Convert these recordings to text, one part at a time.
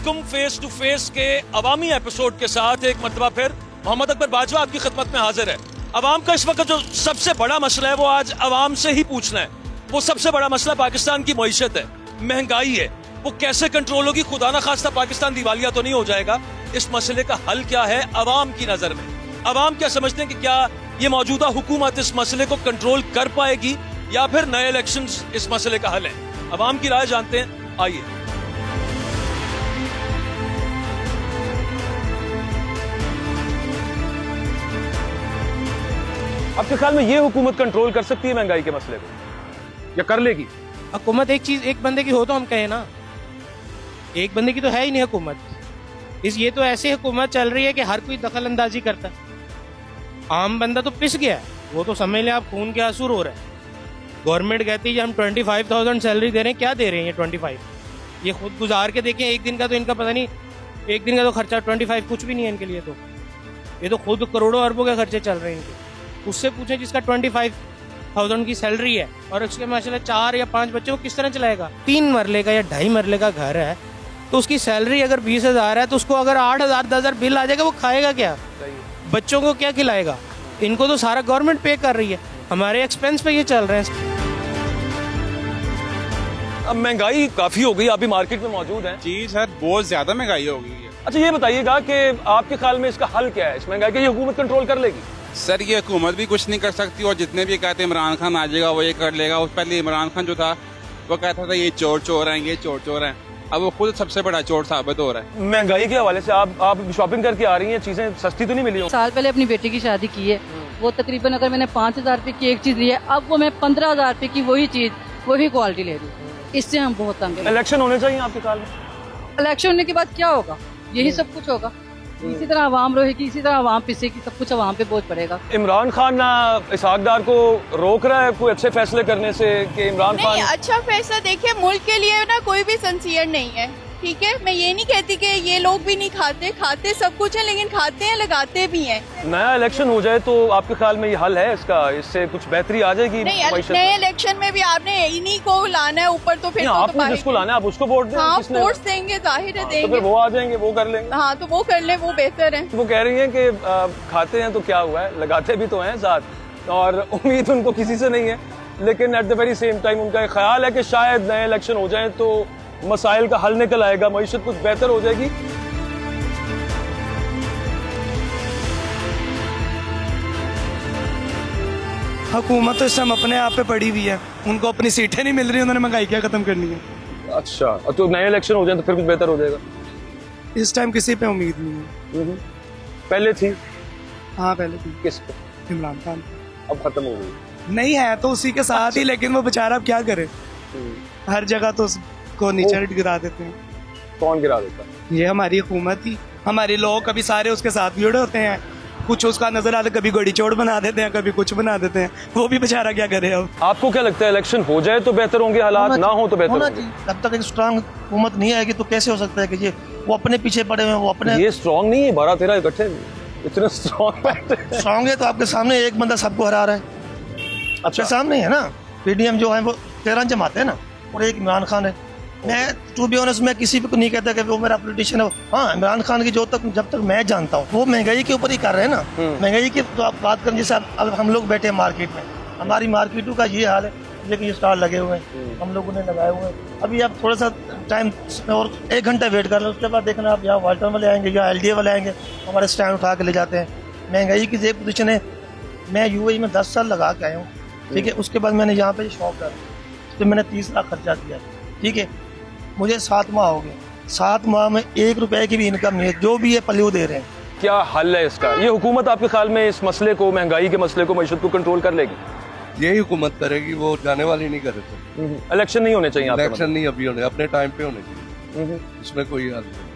अस्सलामुअलैकुम। Face to face के अवामी episode के साथ एक मरतबा फिर मोहम्मद अकबर बाजवा आपकी खिदमत में हाजिर है। अवाम का इस वक्त जो सबसे बड़ा मसला है वो आज अवाम से ही पूछना है। वो सबसे बड़ा मसला पाकिस्तान की मईशत है, महंगाई है। वो कैसे कंट्रोल होगी? खुदा ना खास्ता पाकिस्तान दिवालिया तो नहीं हो जाएगा। इस मसले का हल क्या है अवाम की नजर में? अवाम क्या समझते हैं कि क्या ये मौजूदा हुकूमत इस मसले को कंट्रोल कर पाएगी या फिर नए इलेक्शंस इस मसले का हल है? अवाम की राय जानते हैं, आइए। आपके ख्याल में ये हुकूमत कंट्रोल कर सकती है महंगाई के मसले को या कर लेगी? हुकूमत एक बंदे की हो तो हम कहें ना, एक बंदे की तो है ही नहीं हुकूमत। ये तो ऐसी हुकूमत चल रही है कि हर कोई दखल अंदाजी करता है। आम बंदा तो पिस गया है, वो तो समझ लें आप खून के आंसू रो रहा है। गवर्नमेंट कहती है हम 25,000 सैलरी दे रहे हैं, क्या दे रहे हैं ये 25? ये खुद गुजार के देखें, एक दिन का तो इनका पता नहीं, एक दिन का तो खर्चा 25 कुछ भी नहीं है इनके लिए। तो ये तो खुद करोड़ों अरबों के खर्चे चल रहे हैं इनके। उससे पूछें जिसका 25,000 की सैलरी है और उसके माशाल्लाह 4 या 5 बच्चे, वो किस तरह चलाएगा? 3 मरले का या 2.5 मरले का घर है तो उसकी सैलरी अगर 20,000 है तो उसको अगर 8,000 10,000 बिल आ जाएगा, वो खाएगा क्या? बच्चों को क्या खिलाएगा? इनको तो सारा गवर्नमेंट पे कर रही है, हमारे एक्सपेंस पे ये चल रहे हैं। अब महंगाई काफी हो गई, आप भी मार्केट में मौजूद हैं। जी सर, बहुत ज्यादा महंगाई हो गई है। अच्छा ये बताइएगा कि आपके ख्याल में इसका हल क्या है? इस महंगाई की हुकूमत कंट्रोल कर लेगी? सर ये हुकूमत भी कुछ नहीं कर सकती और जितने भी कहते हैं इमरान खान आ जाएगा वो ये कर लेगा। उस पहले इमरान खान जो था वो कहता था ये चोर हैं, ये चोर हैं। अब वो खुद सबसे बड़ा चोर साबित हो रहा है। महंगाई के हवाले से आप शॉपिंग करके आ रही हैं, चीजें सस्ती तो नहीं मिली? साल पहले अपनी बेटी की शादी की है, वो तकरीबन अगर मैंने 5,000 रुपए की एक चीज ली है, अब वो मैं 15,000 रुपए की वही चीज वही क्वालिटी ले रही हूँ। इससे हम बहुत तंग हैं। इलेक्शन होने चाहिए आपके ख्याल में? इलेक्शन होने के बाद क्या होगा? यही सब कुछ होगा। इसी तरह आवाम रोएगी, इसी तरह आवाम पिसेगी, सब कुछ आवाम पे बोझ पड़ेगा। इमरान खान ना इसहाक डार को रोक रहा है कोई अच्छे फैसले करने से कि इमरान खान नहीं, अच्छा फैसला देखिए, मुल्क के लिए ना कोई भी सिंसियर नहीं है। ठीक है, मैं ये नहीं कहती कि ये लोग भी नहीं खाते सब कुछ है, लेकिन खाते हैं, लगाते भी हैं। नया इलेक्शन हो जाए तो आपके ख्याल में ये हल है इसका? इससे कुछ बेहतरी आ जाएगी? नहीं, नए इलेक्शन में भी आपने इन्हीं को लाना है ऊपर, तो फिर आपको जिसको लाना है आप उसको वोट दें। हाँ, वोट देंगे, जाहिर है देंगे। तो फिर वो आ जाएंगे, वो कर लेंगे। हाँ, तो वो कर ले, वो बेहतर है। वो कह रही है कि खाते हैं तो क्या हुआ है, लगाते भी तो हैं साथ, और उम्मीद उनको किसी से नहीं है। लेकिन at the very same time उनका एक ख्याल है कि शायद नए इलेक्शन हो जाए तो मसाइल का हल निकल आएगा, मईशत कुछ बेहतर हो जाएगी। हुकूमत तो इस टाइम अपने आप पे पड़ी हुई है, उनको अपनी सीटें नहीं मिल रही, उन्होंने महंगाई क्या खत्म करनी है? अच्छा, तो नए इलेक्शन हो जाए तो फिर कुछ बेहतर हो जाएगा? इस टाइम किसी पे उम्मीद नहीं है। पहले थी? हाँ पहले थी। किस पे? इमरान खान। अब खत्म हो गई? नहीं है तो उसी के साथ ही, लेकिन वो बेचारा अब क्या करे, हर जगह तो को नीचे गिरा देते हैं। कौन गिरा देता? ये हमारी हुकूमत ही, हमारे लोग कभी सारे उसके साथ जुड़े होते हैं, कुछ उसका नजर आता, कभी गोड़ी चोट बना देते हैं, कभी कुछ बना देते हैं, वो भी बेचारा क्या करे। अब आपको क्या लगता है इलेक्शन हो जाए तो बेहतर होंगे हालात, ना हो तो बेहतर होंगे? जब तक एक स्ट्रांग हुकूमत नहीं आएगी तो कैसे हो सकता है कि ये वो अपने पीछे पड़े हुए, वो अपने ये स्ट्रांग नहीं है, 12-13 इकट्ठे इतने स्ट्रांग है तो आपके सामने एक बंदा सबको हरा रहा है। आपके सामने है ना, पीडीएम जो है वो 13 जमाते हैं ना, और एक इमरान खान है। मैं टू बी ऑनेस्ट मैं किसी को नहीं कहता कि वो मेरा पॉलिटिशियन है। हाँ, इमरान खान की जब तक मैं जानता हूँ वो महंगाई के ऊपर ही कर रहे हैं ना। महंगाई की तो आप बात करें, जैसे अब हम लोग बैठे हैं मार्केट में, हमारी मार्केटों का ये हाल है, लेकिन ये स्टॉल लगे हुए हैं, हम लोगों ने लगाए हुए हैं। अभी आप थोड़ा सा टाइम और 1 घंटा वेट कर लें, उसके बाद देखना आप यहाँ वाल्टन वाले आएंगे या LDA वाले आएंगे, हमारे स्टैंड उठा के ले जाते हैं। महंगाई की ये पोजीशन है। मैं UAE में 10 साल लगा के आया हूँ, ठीक है। उसके बाद मैंने यहाँ पे शॉप डाला, तो मैंने 30 लाख खर्चा किया, ठीक है। मुझे 7 माह हो गए, 7 माह में 1 रुपए की भी इनकम नहीं है, जो भी ये पल्लू दे रहे हैं। क्या हल है इसका? ये हुकूमत आपके ख्याल में इस मसले को, महंगाई के मसले को, मईशत को कंट्रोल कर लेगी? यही हुकूमत करेगी, वो जाने वाली नहीं कर रहे। इलेक्शन नहीं होने चाहिए? इलेक्शन नहीं अभी होने, अपने टाइम पे होने चाहिए, इसमें कोई हल नहीं।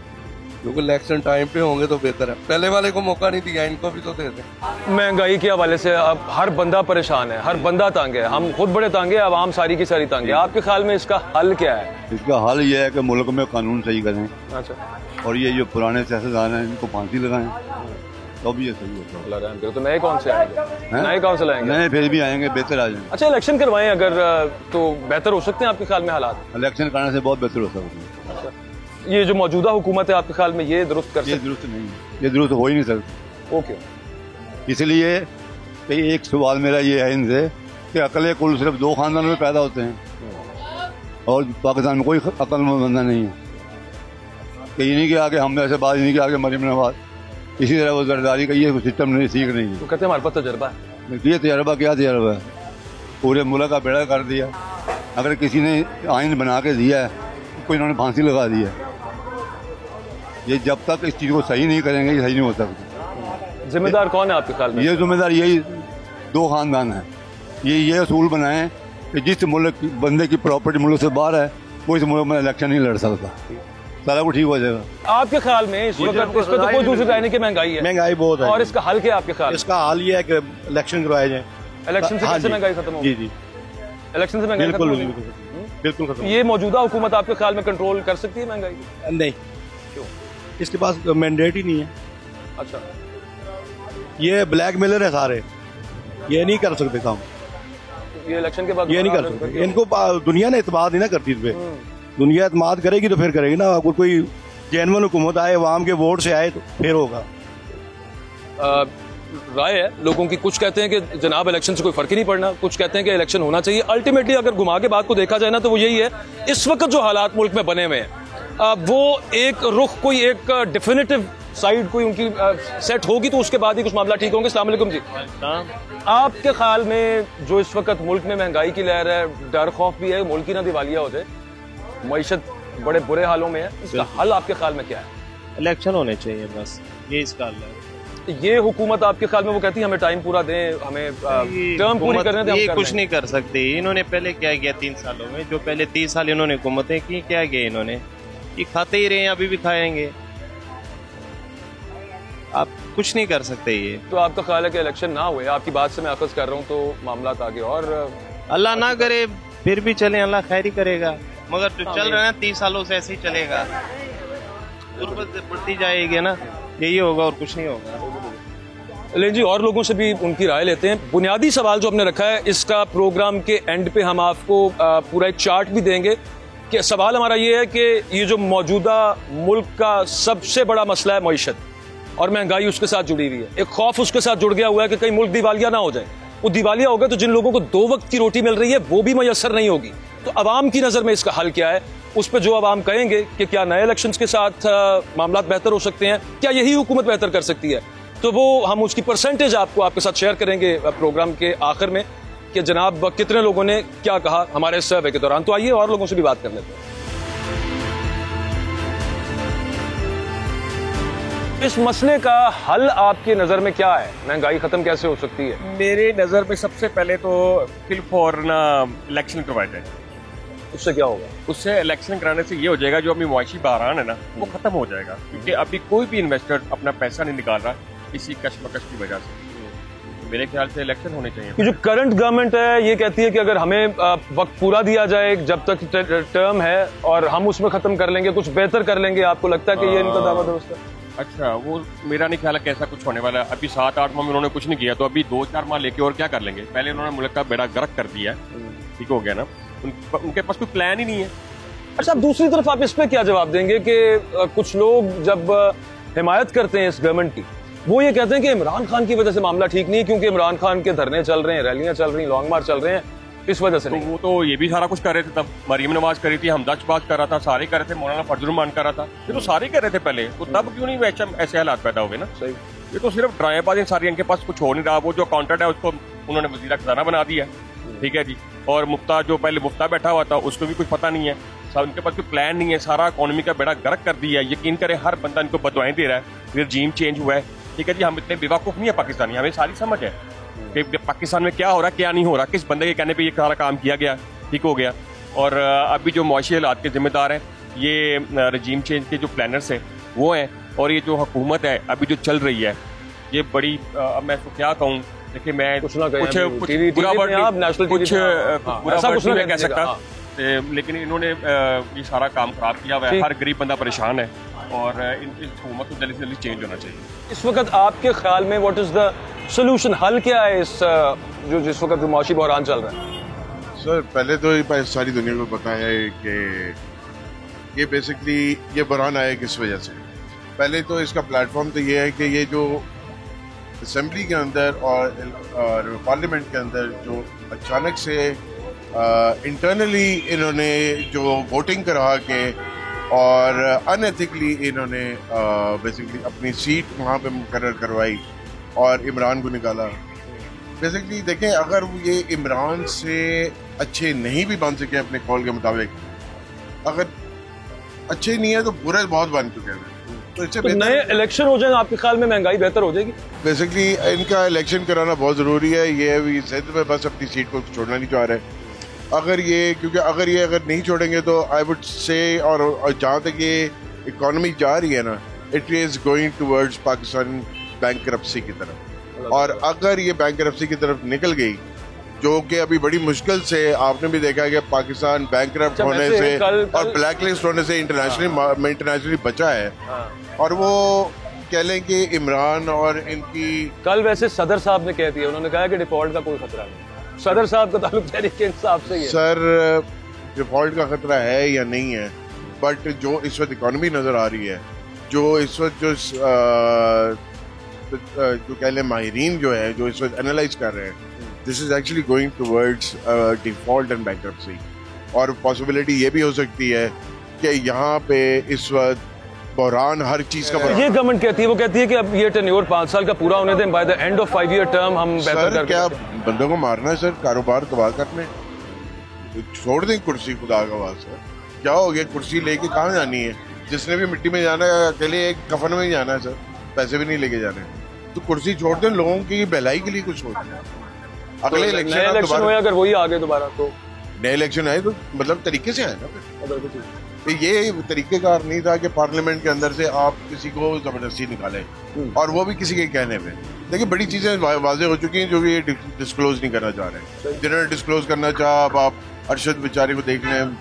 क्योंकि इलेक्शन टाइम पे होंगे तो बेहतर है। पहले वाले को मौका नहीं दिया, इनको भी तो दे दें। महंगाई के हवाले से अब हर बंदा परेशान है, हर बंदा तंग है, हम खुद बड़े तंग है, आवाम सारी की सारी तंग है। आपके ख्याल में इसका हल क्या है? इसका हल ये है कि मुल्क में कानून सही करें। अच्छा। और ये जो पुराने सियासतदान हैं इनको फांसी लगाएं, तो भी ये सही होगा। तो नए कौन से आएंगे? नए कौन से लाएंगे? नए फिर भी आएंगे, बेहतर आ जाएंगे। अच्छा, इलेक्शन करवाएं अगर तो बेहतर हो सकते हैं आपके ख्याल में हालात? इलेक्शन कराने से बहुत बेहतर हो सकते हैं। ये जो मौजूदा हुकूमत है आपके ख्याल में ये दुरुस्त कर ये सकती दुरुस्त नहीं है, ये दुरुस्त हो ही नहीं सकती। ओके, इसलिए कि एक सवाल मेरा ये है इनसे कि अकल कुल सिर्फ 2 खानदानों में पैदा होते हैं और पाकिस्तान में कोई अक्लमंद बंदा नहीं है। कि इन्हीं के आगे हम ऐसे बात, इन्हीं के आगे मरीम नवाज, इसी तरह वो जरदारी का ये सिस्टम नहीं सीख नहीं है। तो कहते हैं हमारे पास तजर्बा है। ये तजर्बा क्या तजर्बा है, पूरे मुल्क का बेड़ा कर दिया। अगर किसी ने आइन बना के दिया है तो इन्होंने फांसी लगा दी है। ये जब तक इस चीज़ को सही नहीं करेंगे ये सही नहीं हो सकती। जिम्मेदार कौन है आपके ख्याल में? ये जिम्मेदार यही 2 खानदान है। ये असूल बनाएं कि जिस मुल्क बंदे की प्रॉपर्टी मुल्क से बाहर है वो इस मुल्क में इलेक्शन नहीं लड़ सकता, सारा कुछ ठीक हो जाएगा। आपके ख्याल में इस वक्त इस पर तो कोई दूसरी राय नहीं कि महंगाई है, महंगाई बहुत है, और इसका हल क्या है आपके ख्याल? इसका हल ये है कि इलेक्शन करवाए जाए। इलेक्शन से कैसे महंगाई खत्म होगी? जी, इलेक्शन से महंगाई बिल्कुल खत्म होगी? बिल्कुल खत्म। ये मौजूदा हुकूमत आपके ख्याल में कंट्रोल कर सकती है महंगाई? नहीं, क्यों? इसके पास मैंडेट ही नहीं है। अच्छा, ये ब्लैक मेलर है सारे, ये नहीं कर सकते काम, ये इलेक्शन के बाद ये नहीं कर सकते। इनको दुनिया ने एतमाद नहीं ना करती इस पे। दुनिया एतमाद करेगी तो फिर करेगी ना। अगर कोई जेन्युइन हुकूमत आए, अवाम के वोट से आए तो फिर होगा। राय है लोगों की, कुछ कहते हैं कि जनाब इलेक्शन से कोई फर्क ही नहीं पड़ना, कुछ कहते हैं कि इलेक्शन होना चाहिए। अल्टीमेटली अगर घुमा के बात को देखा जाए ना तो वो यही है, इस वक्त जो हालात मुल्क में बने हुए हैं वो एक रुख, कोई एक डेफिनेटिव साइड कोई उनकी सेट होगी तो उसके बाद ही कुछ मामला ठीक होंगे। अस्सलाम वालेकुम जी, आपके ख्याल में जो इस वक्त मुल्क में महंगाई की लहर है, डर खौफ भी है मुल्क की ना दिवालिया हो जाए, मईशत बड़े बुरे हालों में है, इसका हल आपके ख्याल में क्या है? इलेक्शन होने चाहिए, बस ये इसका हल है। ये हुकूमत आपके ख्याल में वो कहती है हमें टाइम पूरा दें, हमें टर्म पूरी करने दें, हम ये कर कुछ लेंगे। नहीं कर सकते। इन्होंने पहले क्या किया 3 सालों में, जो पहले 30 साल इन्होंने हुकूमतें की, क्या किया इन्होंने? ये खाते ही रहे हैं, अभी भी खाएंगे। आप कुछ नहीं कर सकते। ये तो आपका ख्याल है कि इलेक्शन ना हुए, आपकी बात से मैं अखज़ कर रहा हूँ, तो मामला आगे और अल्लाह ना करे फिर भी चले, अल्लाह खैर ही करेगा। मगर जो चल रहा है ना 30 सालों से ऐसे ही चलेगा, गुर्बत बढ़ती जाएगी ना, यही होगा और कुछ नहीं होगा। ले जी, और लोगों से भी उनकी राय लेते हैं। बुनियादी सवाल जो हमने रखा है, इसका प्रोग्राम के एंड पे हम आपको पूरा एक चार्ट भी देंगे कि सवाल हमारा ये है कि ये जो मौजूदा मुल्क का सबसे बड़ा मसला है मईशत और महंगाई उसके साथ जुड़ी हुई है, एक खौफ उसके साथ जुड़ गया हुआ है कि कहीं मुल्क दिवालिया ना हो जाए। वो दिवालिया हो गया तो जिन लोगों को 2 वक्त की रोटी मिल रही है वो भी मैसर नहीं होगी। तो अवाम की नज़र में इसका हल क्या है, उस पर जो अवाम कहेंगे कि क्या नए इलेक्शंस के साथ मामला बेहतर हो सकते हैं, क्या यही हुकूमत बेहतर कर सकती है, तो वो हम उसकी परसेंटेज आपके साथ शेयर करेंगे प्रोग्राम के आखिर में कि जनाब कितने लोगों ने क्या कहा हमारे सर्वे के दौरान। तो आइए और लोगों से भी बात कर लेते हैं। इस मसले का हल आपकी नज़र में क्या है? महंगाई खत्म कैसे हो सकती है? मेरे नज़र में सबसे पहले तो फिल फॉर ना इलेक्शन करवाए जाए। उससे क्या होगा? उससे इलेक्शन कराने से ये हो जाएगा जो अभी मुआशी बहरान है ना वो खत्म हो जाएगा, क्योंकि अभी कोई भी इन्वेस्टर अपना पैसा नहीं निकाल रहा इसी कशमकश की वजह से। तो मेरे ख्याल से इलेक्शन होने चाहिए। जो करंट गवर्नमेंट है ये कहती है कि अगर हमें वक्त पूरा दिया जाए जब तक टर्म है और हम उसमें खत्म कर लेंगे, कुछ बेहतर कर लेंगे, आपको लगता है कि ये इनका दावा दुरुस्त है? अच्छा, वो मेरा नहीं ख्याल है कि ऐसा कुछ होने वाला है। अभी 7-8 माह में उन्होंने कुछ नहीं किया, तो अभी 2-4 माह लेके और क्या कर लेंगे? पहले उन्होंने मुल्क का बेड़ा गर्क कर दिया है, ठीक हो गया ना, उनके पास कोई प्लान ही नहीं है। अच्छा, दूसरी तरफ आप इस पे क्या जवाब देंगे कि कुछ लोग जब हिमायत करते हैं इस गवर्नमेंट की, वो ये कहते हैं कि इमरान खान की वजह से मामला ठीक नहीं है, क्योंकि इमरान खान के धरने चल रहे हैं, रैलियां चल रही हैं, लॉन्ग मार्च चल रहे हैं, इस वजह से। तो वो तो ये भी सारा कुछ कर रहे थे, तब मरीम नवाज कर रही थी, हमदर्द बात कर रहा था, सारे कर रहे थे, मौलाना फजल रहमान कर रहा था, ये तो सारे कर रहे थे पहले, तो तब क्यों नहीं ऐसे हालात पैदा हो गए ना? सही, ये तो सिर्फ ड्रामेबाजी सारी, इनके पास कुछ हो नहीं रहा। वो जो अकाउंटेंट है उसको उन्होंने वजीर खजाना बना दिया, ठीक है जी, और मुफ्ता जो पहले मुफ्ता बैठा हुआ था उसको भी कुछ पता नहीं है, सब उनके पास कोई प्लान नहीं है, सारा इकोनॉमी का बेड़ा गर्क कर दिया है। यकीन करें हर बंदा इनको बदवाएं दे रहा है, फिर रजीम चेंज हुआ है, ठीक है जी। हम इतने बेवकूफ़ नहीं है पाकिस्तानी, हमें सारी समझ है कि पाकिस्तान में क्या हो रहा है क्या नहीं हो रहा, किस बंदे के कहने पे ये सारा काम किया गया, ठीक हो गया। और अभी जो मुआशी हालात के जिम्मेदार हैं ये रजीम चेंज के जो प्लानर्स हैं वो हैं, और ये जो हुकूमत है अभी जो चल रही है ये बड़ी, अब मैं इसको क्या कहूँ, देखिए मैं कुछ बुरा वर्ड नहीं कह सकता, लेकिन इन्होंने ये सारा काम खराब किया हुआ है, हर गरीब बंदा परेशान है, और इस हुकूमत को जल्दी से जल्दी चेंज होना चाहिए। इस वक्त आपके ख्याल में व्हाट इज द सोल्यूशन, हल क्या है इस जो जिस वक्त मुआशी बहरान चल रहा है? सर, पहले तो ये सारी दुनिया को पता है कि ये बेसिकली ये बुरहान आया किस वजह से। पहले तो इसका प्लेटफॉर्म तो ये है कि ये जो असेंबली के अंदर और पार्लियामेंट के अंदर जो अचानक से इंटरनली इन्होंने जो वोटिंग करा के और अनएथिकली इन्होंने बेसिकली अपनी सीट वहाँ पे मुकर्रर करवाई और इमरान को निकाला। बेसिकली देखें, अगर ये इमरान से अच्छे नहीं भी बन सके अपने कॉल के मुताबिक, अगर अच्छे नहीं है तो बुरे बहुत बन चुके हैं। तो इससे नए इलेक्शन हो जाएंगे, आपके ख्याल में महंगाई बेहतर हो जाएगी? बेसिकली इनका इलेक्शन कराना बहुत ज़रूरी है। ये अभी जिद में बस अपनी सीट को छोड़ना नहीं चाह रहे। अगर ये नहीं छोड़ेंगे तो आई वुड से, और जहाँ तक ये इकोनॉमी जा रही है ना, it is going towards Pakistan bankruptcy की तरफ। और अगर ये बैंकरप्सी की तरफ निकल गई, जो कि अभी बड़ी मुश्किल से आपने भी देखा है कि पाकिस्तान बैंकरप्ट होने से और ब्लैक लिस्ट होने से इंटरनेशनली बचा है। और वो कह लें कि इमरान और इनकी कल वैसे सदर साहब ने कह दिया, उन्होंने कहा कि डिफॉल्ट का कोई खतरा नहीं। सदर साहब का ताल्लुक तहरीक इंसाफ से ही है। सर, डिफॉल्ट का खतरा है या नहीं है, बट जो इस वक्त इकोनॉमी नजर आ रही है, जो इस वक्त जो कह लें माहिरीन जो है जो इस वक्त एनालाइज कर रहे हैं, this is actually going towards default and bankruptcy. और पॉसिबिलिटी ये भी हो सकती है कि यहाँ पे इस वक्त बहरान हर चीज का ये गवर्नमेंट कहती है, वो कहती है कि अब ये टेन्योर 5 साल का पूरा होने दें, by the end of 5 year term हम बेहतर कर। क्या बंदों को मारना है सर? कारोबार तबाह करने? छोड़ दें कुर्सी, खुदा का वास्ता। क्या हो गया, कुर्सी लेके कहाँ जानी है? जिसने भी मिट्टी में जाना है अकेले एक कफन में ही जाना है सर, पैसे भी नहीं लेके जाने। तो कुर्सी छोड़ दें, लोगों की भलाई के लिए कुछ सोचें। अगले इलेक्शन हुए अगर वही आगे दोबारा, तो नए इलेक्शन आए तो मतलब तरीके से आए ना। ये तरीकेकार नहीं था कि पार्लियामेंट के अंदर से आप किसी को जबरदस्ती निकालें, और वो भी किसी के कहने पे। देखिए, बड़ी चीजें वाज़ेह हो चुकी हैं जो ये डिस्क्लोज नहीं करना चाह रहे। जिन्होंने डिस्क्लोज करना चाहा, अब आप अरशद बेचारे को देख लें,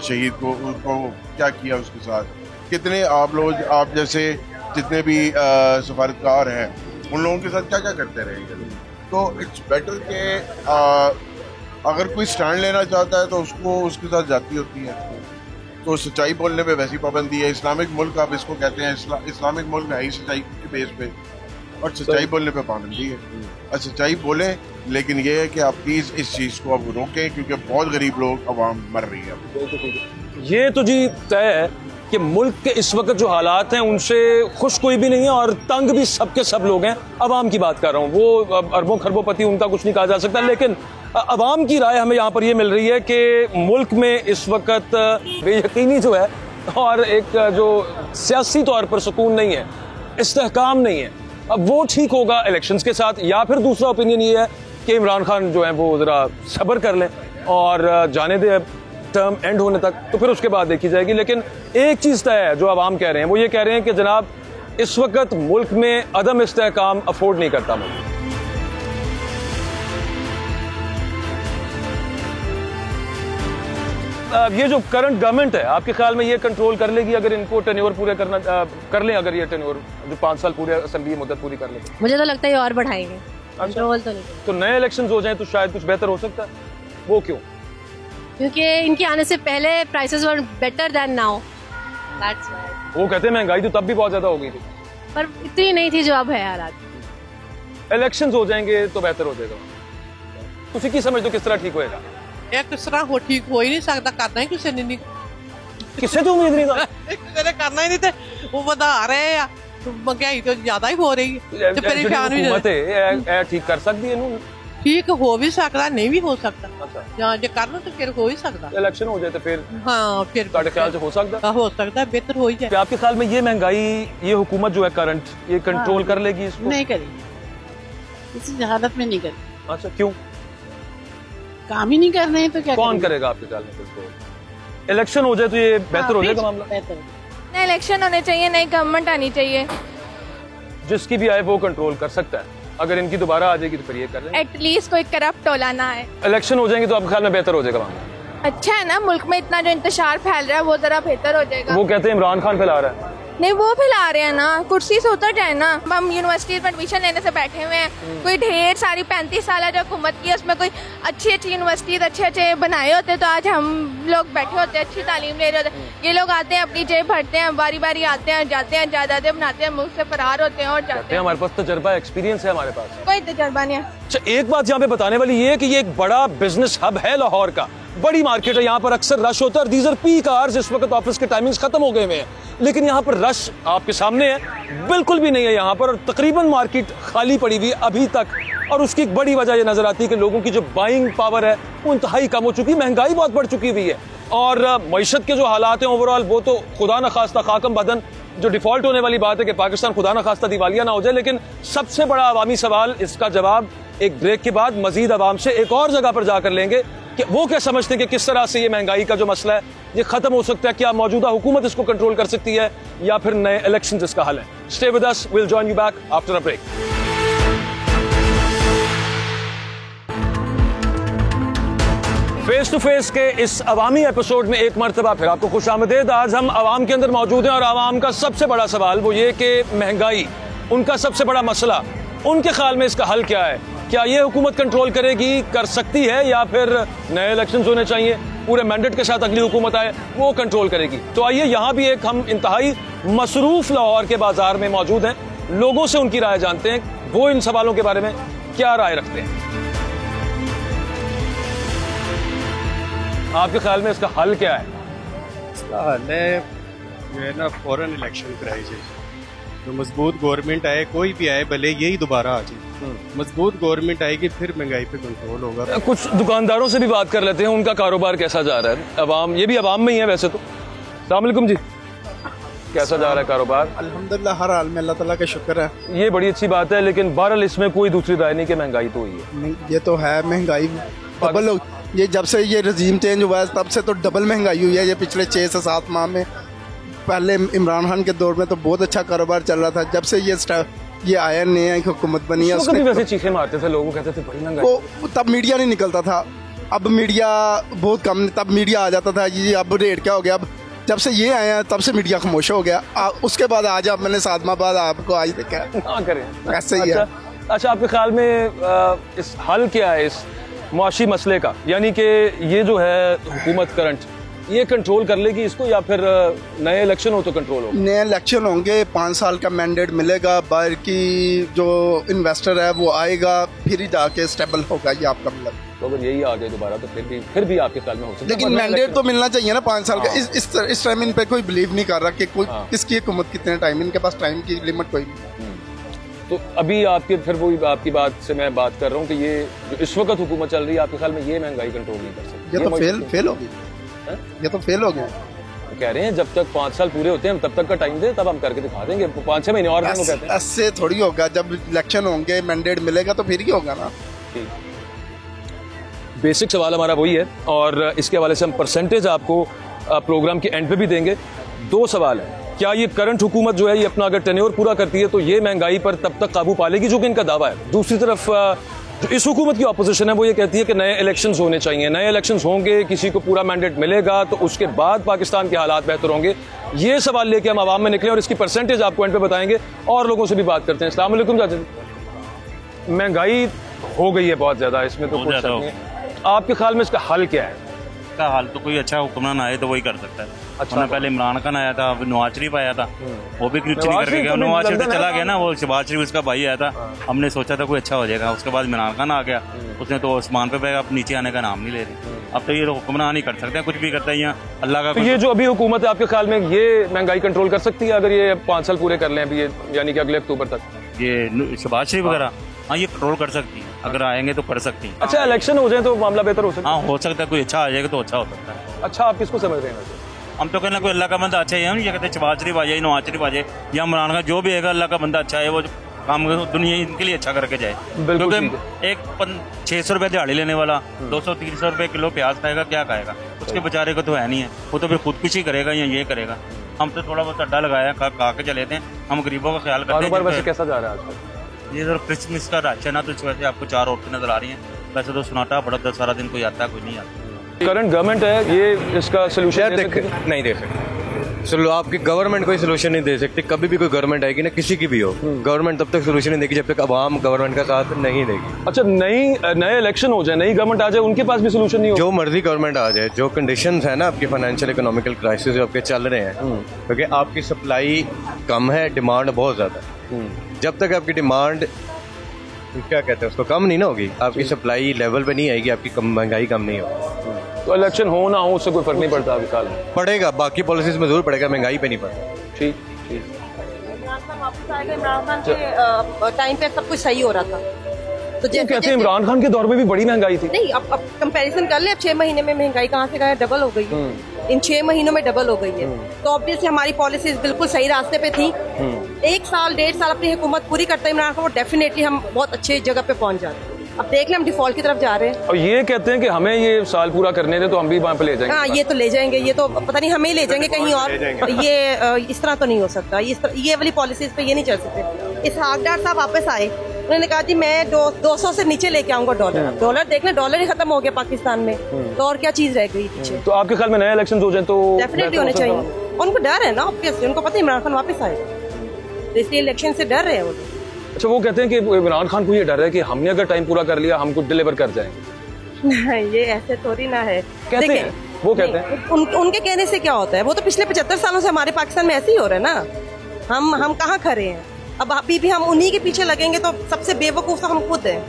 शहीद को, उसको क्या किया उसके साथ। कितने आप लोग, आप जैसे जितने भी सफारतकार हैं, उन लोगों के साथ क्या क्या करते रहे। तो इट्स बेटर कि अगर कोई स्टैंड लेना चाहता है तो उसको उसके साथ जाती होती है। तो सच्चाई बोलने पे वैसी पाबंदी है। इस्लामिक मुल्क आप इसको कहते हैं, इस्लामिक मुल्क है ही सच्चाई के बेस पे, और सच्चाई बोलने पे पाबंदी है। और सच्चाई बोलें, लेकिन ये है कि आप प्लीज़ इस चीज़ को अब रोकें, क्योंकि बहुत गरीब लोग अवाम मर रही है। ये तो जी तय है कि मुल्क के इस वक्त जो हालात हैं उनसे खुश कोई भी नहीं है, और तंग भी सबके सब लोग हैं। अवाम की बात कर रहा हूँ, वो अरबों खरबों उनका कुछ नहीं कहा जा सकता, लेकिन अवाम की राय हमें यहाँ पर ये मिल रही है कि मुल्क में इस वक्त बेयकीनी जो है, और एक जो सियासी तौर पर सुकून नहीं है, इस्तेहकाम नहीं है। अब वो ठीक होगा इलेक्शंस के साथ, या फिर दूसरा ओपिनियन ये है कि इमरान खान जो है वो ज़रा सब्र कर लें और जाने दें टर्म एंड होने तक, तो फिर उसके बाद देखी जाएगी। लेकिन एक चीज़ तय है जो अवाम कह रहे हैं, वो ये कह रहे हैं कि जनाब इस वक्त मुल्क में अदम इस्तेहकाम अफोर्ड नहीं करता मुल्क। ये जो करंट गवर्नमेंट है, आपके ख्याल में ये कंट्रोल कर लेगी अगर इनको टेन्योर पूरे करना कर लें, अगर ये टेन्योर जो 5 साल पूरे असेंबली मुद्दत पूरी कर लें? मुझे तो लगता है ये और बढ़ाएंगे। कंट्रोल तो नहीं। तो नए इलेक्शंस हो जाएं तो शायद कुछ बेहतर हो सकता है। वो क्यों? क्योंकि इनके आने से पहले prices were better than now, that's why. वो कहते हैं महंगाई तो तब भी बहुत ज्यादा हो गई थी, पर इतनी नहीं थी जो अब है हालात। इलेक्शंस हो जाएंगे तो बेहतर हो जाएगा। ਤੁਸੀਂ ਕੀ ਸਮਝਦੇ ਹੋ किस तरह ठीक होएगा? ਇਹ ਕਿਸ ਤਰ੍ਹਾਂ ਹੋ ਠੀਕ ਹੋ ਹੀ ਨਹੀਂ ਸਕਦਾ, ਕਰਨਾ ਹੀ ਕਿਸੇ ਨੇ ਨਹੀਂ। ਕਿਸੇ ਤੋਂ ਉਮੀਦ ਨਹੀਂ ਕਿਸੇ ਨੇ ਕਰਨਾ ਹੀ ਨਹੀਂ, ਤੇ ਉਹ ਵਧਾ ਰਹੇ ਆ, ਮਹਿੰਗਾਈ ਤਾਂ ਜ਼ਿਆਦਾ ਹੀ ਹੋ ਰਹੀ ਹੈ, ਤੇ ਪਰੇਸ਼ਾਨ ਵੀ हुकूमत है ठीक कर सकती है ਇਹਨੂੰ। ठीक हो भी सकता, नहीं भी हो सकता। ਜਾਂ ਜੇ ਕਰਨਾ ਤਾਂ ਫਿਰ ਹੋ ਹੀ ਸਕਦਾ। इलेक्शन हो जाए तो फिर हाँ, फिर ਤੁਹਾਡੇ ख्याल से हो सकता है, बेहतर हो ही जाए। आपके ख्याल में ये महंगाई, ये हुकूमत जो है करंट, ये कंट्रोल कर लेगी इसको? नहीं करेगी, इसी हालत में नहीं करेगी। अच्छा, क्यों? काम ही नहीं कर रहे हैं तो क्या कौन करेगा आपके ख्याल में? इलेक्शन हो जाए तो ये बेहतर हो जाएगा मामला? नए इलेक्शन होने चाहिए, नई गवर्नमेंट आनी चाहिए, जिसकी भी आए वो कंट्रोल कर सकता है। अगर इनकी दोबारा आ जाएगी तो फिर ये कर लेंगे। एटलीस्ट कोई करप्ट टोला ना है। इलेक्शन हो जाएंगे तो आपके ख्याल में बेहतर हो जाएगा मामला? अच्छा है ना, मुल्क में इतना जो इंतशार फैल रहा है वो जरा बेहतर हो जाएगा। वो कहते हैं इमरान खान फैला रहा है। नहीं वो फैला रहे हैं ना, कुर्सी से उतर जाए ना। हम यूनिवर्सिटीज में एडमिशन लेने से बैठे हुए हैं, कोई ढेर सारी 35 साल जो हुकूमत की है उसमें कोई अच्छी अच्छी यूनिवर्सिटीज अच्छे बनाए होते तो आज हम लोग बैठे होते, अच्छी तालीम ले रहे होते। ये लोग आते हैं, अपनी जेब भरते हैं, बारी बारी आते हैं, जाते हैं, जायदादें बनाते हैं, मुल्क से फरार होते हैं और जाते हैं। हमारे पास तजर्बा, एक्सपीरियंस है हमारे पास। कोई तजर्बा नहीं है। अच्छा, एक बात यहाँ पे बताने वाली ये है कि ये एक बड़ा बिजनेस हब है लाहौर का, बड़ी मार्केट है, यहाँ पर अक्सर रश होता है। दीज आर पीक आवर्स, इस वक्त ऑफिस के टाइमिंग्स खत्म हो गए हुए हैं, लेकिन यहाँ पर रश आपके सामने है, बिल्कुल भी नहीं है यहाँ पर। और तकरीबन मार्केट खाली पड़ी हुई है अभी तक, और उसकी एक बड़ी वजह ये नजर आती है कि लोगों की जो बाइंग पावर है वो इंतहाई कम हो चुकी है, महंगाई बहुत बढ़ चुकी हुई है, और मईशत के जो हालात हैं ओवरऑल वो तो खुदा न खास्ता खाकम बदन, जो डिफॉल्ट होने वाली बात है कि पाकिस्तान खुदा न खास्ता दिवालिया ना हो जाए। लेकिन सबसे बड़ा अवामी सवाल, इसका जवाब एक ब्रेक के बाद मजीद अवाम से एक और जगह पर जाकर लेंगे कि वो क्या समझते हैं कि किस तरह से ये महंगाई का जो मसला है ये खत्म हो सकता है, क्या मौजूदा हुकूमत इसको कंट्रोल कर सकती है या फिर नए इलेक्शंस इसका हल है। Stay with us, will join you back after a break. Face to face के इस अवामी एपिसोड में एक मरतबा फिर आपको खुश आमदेद। आज हम अवाम के अंदर मौजूद हैं और अवाम का सबसे बड़ा सवाल वो ये कि महंगाई उनका सबसे बड़ा मसला, उनके ख्याल में इसका हल क्या है, क्या ये हुकूमत कंट्रोल करेगी, कर सकती है, या फिर नए इलेक्शंस होने चाहिए, पूरे मैंडेट के साथ अगली हुकूमत आए वो कंट्रोल करेगी। तो आइए यहाँ भी एक हम इंतहाई मसरूफ लाहौर के बाजार में मौजूद हैं, लोगों से उनकी राय जानते हैं, वो इन सवालों के बारे में क्या राय रखते हैं। आपके ख्याल में इसका हल क्या है? इसका हल है जो है ना, फौरन इलेक्शन कराई जाए, जो मजबूत गवर्नमेंट आए, कोई भी आए, भले यही दोबारा आ जाए, मजबूत गवर्नमेंट आएगी फिर महंगाई पे कंट्रोल होगा। कुछ दुकानदारों से भी बात कर लेते हैं, उनका कारोबार कैसा जा रहा है। अवाम, ये भी अवाम में ही है वैसे तो। अस्सलाम वालेकुम जी, कैसा जा रहा है कारोबार? अल्हम्दुलिल्लाह, हर हाल में अल्लाह ताला का शुक्र है। ये बड़ी अच्छी बात है, लेकिन बहरहाल इसमें कोई दूसरी राय नहीं कि महंगाई तो हुई है। ये तो है, महंगाई डबल हो, ये जब से ये रजीम चेंज हुआ है तब से तो डबल महंगाई हुई है। ये पिछले 6 से 7 माह में, पहले इमरान खान के दौर में तो बहुत अच्छा कारोबार चल रहा था, जब से ये आया नया हुकूमत बनी है उसने वैसे चीखें मारते थे, लोगों कहते थे बड़ी महंगाई, तब मीडिया नहीं निकलता था। अब मीडिया बहुत कम, तब मीडिया आ जाता था जी अब रेट क्या हो गया। अब जब से ये आया तब से मीडिया खामोश हो गया। उसके बाद आज अब मैंने 7 माह बाद आपको आज देखा ऐसे ही है। अच्छा, आपके ख्याल में इस हल क्या है इस मुआशी मसले का, यानी कि ये जो है हुकूमत करंट ये कंट्रोल कर लेगी इसको, या फिर नए इलेक्शन हो तो कंट्रोल होगा? नए इलेक्शन होंगे, 5 साल का मैंडेट मिलेगा, बाहर की जो इन्वेस्टर है वो आएगा, फिर ही जाके स्टेबल होगा ये आपका मतलब। तो अगर यही आ गए दोबारा तो फिर भी आपके ख्याल में हो सकता है, लेकिन मैंडेट तो मिलना चाहिए ना 5 साल का। इस टाइम इन पे कोई बिलीव नहीं कर रहा कि कोई किसकी हुकूमत कितने टाइम, इनके पास टाइम की लिमिट कोई नहीं। तो अभी आपके फिर वो आपकी बात से मैं बात कर रहा हूँ कि ये जो इस वक्त हुकूमत चल रही है, आपके ख्याल में ये महंगाई कंट्रोल नहीं कर सकती? ये तो फेल होगी, ये तो फेल हो गया। कह रहे हैं जब तक 5 साल पूरे होते हैं तब तक का टाइम दे, तब हम करके दिखा देंगे। 5-6 महीने और कहते हैं ऐसे थोड़ी होगा, जब इलेक्शन होंगे मैंडेट मिलेगा तो फिर ही होगा ना। बेसिक सवाल हमारा वही है, और इसके हवाले से हम परसेंटेज आपको प्रोग्राम के एंड पे भी देंगे। 2 सवाल है, क्या ये करंट हुकूमत जो है ये अपना अगर टेन्योर पूरा करती है तो ये महंगाई पर तब तक काबू पा लेगी, जो कि इनका दावा है। दूसरी तरफ जो इस हुकूमत की ऑपोजिशन है वो ये कहती है कि नए इलेक्शंस होने चाहिए, नए इलेक्शंस होंगे, किसी को पूरा मैंडेट मिलेगा तो उसके बाद पाकिस्तान के हालात बेहतर होंगे। ये सवाल लेके हम आवाम में निकले और इसकी परसेंटेज आपको एंड पे बताएंगे, और लोगों से भी बात करते हैं। अस्सलाम वालेकुम चाचा जी, महंगाई हो गई है बहुत ज्यादा, इसमें तो कुछ नहीं है, आपके ख्याल में इसका हल क्या है? इसका हल तो कोई अच्छा हुक्मरान आए तो वही कर सकता है। अच्छा, पहले इमरान खान आया था, अब नवाज शरीफ आया था, वो भी कुछ नहीं करके गया। नवाज शरीफ चला गया ना, वो शहबाज शरीफ उसका भाई आया था, हमने सोचा था कोई अच्छा हो जाएगा। उसके बाद इमरान खान आ गया, उसने तो आसमान पे अब नीचे आने का नाम नहीं ले रही। अब तो ये हुक्मरान नहीं कर सकते, कुछ भी करता है यहाँ अल्लाह का। तो ये जो अभी हुकूमत है आपके ख्याल में ये महंगाई कंट्रोल कर सकती है अगर ये 5 साल पूरे कर लें अभी, यानी कि अगले अक्टूबर तक? ये शहबाज शरीफ वगैरह, हाँ ये कंट्रोल कर सकती है, अगर आएंगे तो कर सकती है। अच्छा, इलेक्शन हो जाए तो मामला बेहतर हो सकता है? हाँ हो सकता है, कोई अच्छा आ जाएगा तो अच्छा हो सकता है। अच्छा, आप किसको समझ रहे हैं? हम तो कहना कोई अल्लाह का बंदा अच्छा है, हम ये कहते हैं शहबाज शरीफ आ जाए, नवाज शरीफ आ जाए या इमरान खान, जो भी है अल्लाह का बंदा अच्छा है, वो काम दुनिया इनके लिए अच्छा करके जाए। क्योंकि एक 600 रुपये दिहाड़ी लेने वाला 200-300 रुपये किलो प्याज खाएगा, क्या खाएगा? उसके बेचारे को तो है नहीं है, वो तो फिर खुदकुशी करेगा या ये करेगा। हम तो थोड़ा बहुत अड्डा लगाया, खा के चले थे, हम गरीबों का ख्याल करते हैं। वैसे कैसा जा रहा है आजकल? ये सर क्रिसमस का राशन है, तो इस वजह से आपको 4 औरतें नजर आ रही हैं। वैसे तो सुनाटा बड़ा सारा दिन कोई आता है, कोई नहीं आता। करंट गवर्नमेंट है, ये इसका सोल्यूशन नहीं दे सकते। चलो आपकी गवर्नमेंट कोई सोल्यूशन नहीं दे सकती, कभी भी कोई गवर्नमेंट आएगी ना, किसी की भी हो, गवर्नमेंट तब तक सोल्यूशन नहीं देगी जब तक आवाम गवर्नमेंट का साथ नहीं देगी। अच्छा, नए इलेक्शन हो जाए, नई गवर्नमेंट आ जाए, उनके पास भी सोल्यूशन नहीं हो? जो मर्जी गवर्नमेंट आ जाए, जो कंडीशंस है ना आपकी फाइनेंशियल इकोनॉमिकल क्राइसिस जो आपके चल रहे हैं, क्योंकि आपकी सप्लाई कम है, डिमांड बहुत ज्यादा है। जब तक आपकी डिमांड क्या कहते हैं उसको कम नहीं ना होगी, आपकी सप्लाई लेवल पे नहीं आएगी, आपकी महंगाई कम नहीं होगी। तो इलेक्शन हो ना हो उससे कोई फर्क नहीं पड़ता अभी साल में? पड़ेगा, बाकी पॉलिसीज में जरूर पड़ेगा, महंगाई पे नहीं पड़ता। ठीक टाइम पे सब कुछ सही हो रहा था। तो जैसे कहते हैं इमरान खान के दौर में भी बड़ी महंगाई थी। नहीं, अब कंपैरिजन कर ले, अब 6 महीने में महंगाई कहाँ से कहाँ डबल हो गई है। इन 6 महीनों में डबल हो गई है। तो ऑब्वियसली हमारी पॉलिसीज बिल्कुल सही रास्ते पे थी। 1 साल 1.5 साल अपनी हुकूमत पूरी करते इमरान खान, डेफिनेटली हम बहुत अच्छे जगह पे पहुंच जाते। अब देख लें हम डिफॉल्ट की तरफ जा रहे हैं। और ये कहते हैं कि हमें ये साल पूरा करने दे तो हम भी वहाँ पे ले जाएंगे। हाँ, ये तो ले जाएंगे, ये तो पता नहीं हमें ही ले जाएंगे कहीं और। ये इस तरह तो नहीं हो सकता, ये वाली पॉलिसीज पे ये नहीं चल सकते। इसहाक डार साहब वापस आए, उन्होंने कहा जी मैं 200 से नीचे लेके आऊंगा डॉलर। देख लें, डॉलर ही खत्म हो गया पाकिस्तान में, तो और क्या चीज रह गई पीछे। तो आपके ख्याल में नए इलेक्शन हो जाए तो डेफिनेटली होने चाहिए। उनको डर है ना, ऑब्वियसली उनको पता है इमरान खान वापस आएगा, तो इसलिए इलेक्शन से डर रहे हैं वो। अच्छा, वो कहते हैं कि इमरान खान को ये डर है कि हमने अगर टाइम पूरा कर लिया हम कुछ डिलीवर कर जाएंगे। नहीं, ये ऐसे थोड़ी ना है। कहते हैं, वो कहते हैं। उनके कहने से क्या होता है, वो तो पिछले 75 सालों से हमारे पाकिस्तान में ऐसे ही हो रहा है ना। हम कहाँ खड़े हैं, अब अभी भी हम उन्हीं के पीछे लगेंगे तो सबसे बेवकूफ तो हम खुद हैं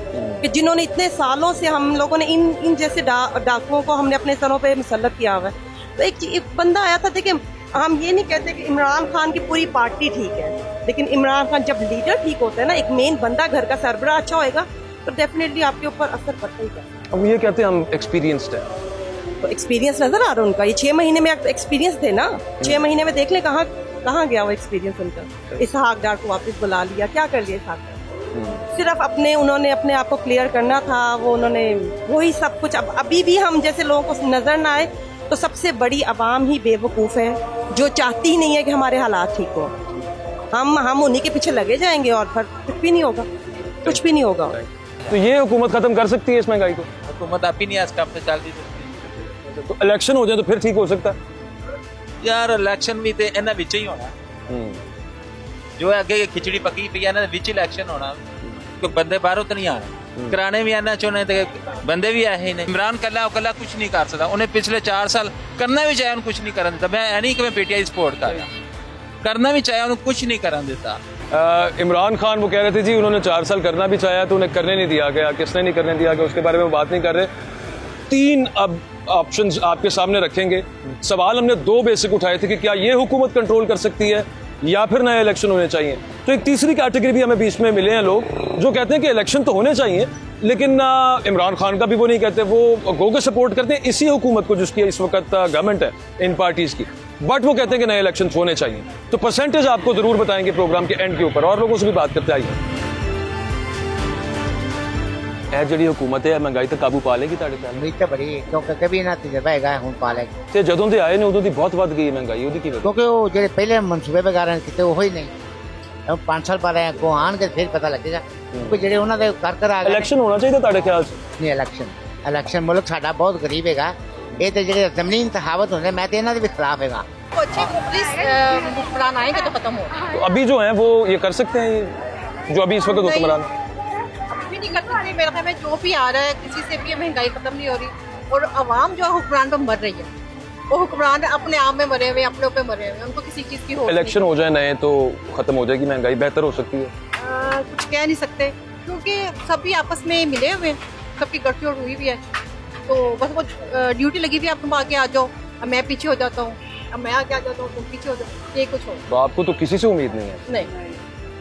कि जिन्होंने इतने सालों से हम लोगों ने इन जैसे डाकुओं को हमने अपने सरों पे मुसल्लत किया हुआ है। तो एक बंदा आया था, देखिए हम ये नहीं कहते कि इमरान खान की पूरी पार्टी ठीक है, लेकिन इमरान खान जब लीडर ठीक होता है ना, एक मेन बंदा घर का सरबराह अच्छा होएगा तो डेफिनेटली आपके ऊपर असर पड़ता ही है। अब ये कहते हैं हम एक्सपीरियंस्ड है, तो एक्सपीरियंस नजर आ रहा है उनका। ये 6 महीने में एक्सपीरियंस थे ना, 6 महीने में देख ले कहाँ गया वो एक्सपीरियंस उनका। इसहाक डार को वापस बुला लिया, क्या कर लिया इसहाक डार? सिर्फ उन्होंने अपने आप को क्लियर करना था, वो उन्होंने वही सब कुछ। अब अभी भी हम जैसे लोगों को नजर ना आए तो सबसे बड़ी आवाम ही बेवकूफ है जो चाहती ही नहीं है कि हमारे हालात ठीक हो। हम उन्हीं के पीछे लगे जाएंगे और फिर कुछ भी नहीं होगा, कुछ भी नहीं होगा। तो ये हुकूमत खत्म कर सकती है इस महंगाई को? हुकूमत आप ही नहीं आज काम पे चल रही। तो इलेक्शन हो जाए तो फिर ठीक हो सकता है यार। इलेक्शन भी तो इन्होंने विच ही होना, जो अगे खिचड़ी पकी पी है विच इलेक्शन होना। कोई बंदे बाहरों तो नहीं आना, कराने भी आना चाहने बंदे भी आए ही नहीं। इमरान कला कुछ नहीं कर सकता, उन्हें पिछले 4 साल करना भी चाहे कुछ नहीं करने देता। मैं नहीं कि मैं पीटीआई सपोर्ट कर रहा, करना भी चाहे उन्हें कुछ नहीं करने देता। इमरान खान वो कह रहे थे जी उन्होंने 4 साल करना भी चाहा तो उन्हें करने नहीं दिया गया। किसने नहीं करने दिया गया उसके बारे में बात नहीं कर रहे। 3 अब ऑप्शंस आपके सामने रखेंगे। सवाल हमने 2 बेसिक उठाए थे कि क्या ये हुकूमत कंट्रोल कर सकती है या फिर नए इलेक्शन होने चाहिए। तो एक तीसरी कैटेगरी भी हमें बीच में मिले हैं लोग जो कहते हैं कि इलेक्शन तो होने चाहिए, लेकिन इमरान खान का भी वो नहीं कहते, वो गोगे सपोर्ट करते हैं इसी हुकूमत को जिसकी इस वक्त गवर्नमेंट है इन पार्टीज की, बट वो कहते हैं कि नए इलेक्शन होने चाहिए। तो परसेंटेज आपको जरूर बताएंगे प्रोग्राम के एंड के ऊपर, और लोगों से भी बात करते आइए। जी हुकूमत है महंगाई तो काबू पा लेगी ਤੁਹਾਡੇ ਖਿਆਲ उम्मीद तो बड़ी क्योंकि कभी ना तजर्बा है ਹੁਣ ਪਾ लेगी। ਤੇ ਜਦੋਂ ਦੇ ਆਏ ਨੇ ਉਦੋਂ ਦੀ ਬਹੁਤ ਵੱਧ ਗਈ महंगाई, ਉਹਦੀ ਕੀ ਵਜ੍ਹਾ? क्योंकि वो ਜਿਹੜੇ पहले मनसूबे वगैरह किते वो ही नहीं, अब 5 साल पहले को आनगे फिर पता लगेगा कि ਜਿਹੜੇ ਉਹਨਾਂ ਦੇ ਕਰ ਆ ਗਏ। ਇਲੈਕਸ਼ਨ ਹੋਣਾ ਚਾਹੀਦਾ ਤੁਹਾਡੇ ਖਿਆਲ 'ਚ? ਨਹੀਂ, ਇਲੈਕਸ਼ਨ ਮੁਲਕ ਸਾਡਾ ਬਹੁਤ ਗਰੀਬ ਹੈਗਾ, ਇਹ ਤੇ ਜਿਹੜੇ ਜ਼ਮੀਨੀ ਇੰਤਖਾਬਾਤ ਹੁੰਦੇ मैं तो ਇਹਨਾਂ ਦੇ भी खिलाफ हैगा। अच्छे हुक्मरान आएंगे तो खत्म होगा। तो अभी जो है वो ये कर सकते हैं जो अभी इस वक्त हुक्मरान भी नहीं कर सकते। मेरे ख्याल में जो भी आ रहा है किसी से भी महंगाई खत्म नहीं हो रही, और आवाम जो हुक्मरान पे मर रही है, वो हुक्मरान अपने आप में मरे हुए, अपने ऊपर मरे हुए, उनको किसी चीज की हो। इलेक्शन हो जाए नए तो खत्म हो जाएगी महंगाई, बेहतर हो सकती है। कुछ कह नहीं सकते क्योंकि सभी आपस में मिले हुए हैं, सबकी गठजोड़ हुई हुई है, तो बस वो ड्यूटी लगी हुई है, आप तुम आगे आ जाओ, अब मैं पीछे हो जाता हूँ, अब मैं आगे आ जाता हूँ, तुम पीछे हो जाओ, ये कुछ हो। तो आपको तो किसी से उम्मीद नहीं है? नहीं।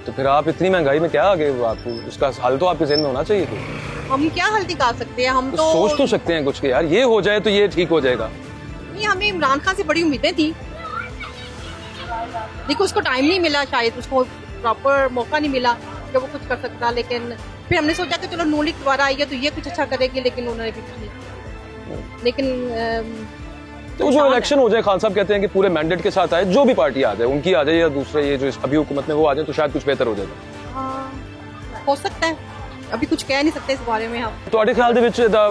तो फिर आप इतनी महंगाई में क्या आगे, आपको उसका हल तो आपके ज़हन में होना चाहिए थी। हम क्या हल निकाल सकते हैं? हम तो सोच तो सकते हैं कुछ कि यार ये हो जाए तो ये ठीक हो जाएगा। नहीं, हमें इमरान खान से बड़ी उम्मीदें थी, देखो उसको टाइम नहीं मिला, शायद उसको प्रॉपर मौका नहीं मिला कि वो कुछ कर सकता, लेकिन फिर हमने सोचा कि चलो नून लीग दोबारा आई है तो ये कुछ अच्छा करेगी, लेकिन उन्होंने भी कुछ नहीं। लेकिन तो जो इलेक्शन हो जाए, खान साहब कहते हैं कि पूरे मैंडेट के साथ आए, जो भी पार्टी आ जाए, उनकी आ जाए या दूसरे ये जो अभी हुकूमत में वो आ जाए, तो शायद कुछ बेहतर हो जाएगा। हो सकता है, अभी कुछ कह नहीं सकते इस बारे में हम। ਤੁਹਾਡੇ ਖਿਆਲ ਦੇ ਵਿੱਚ ਇਹਦਾ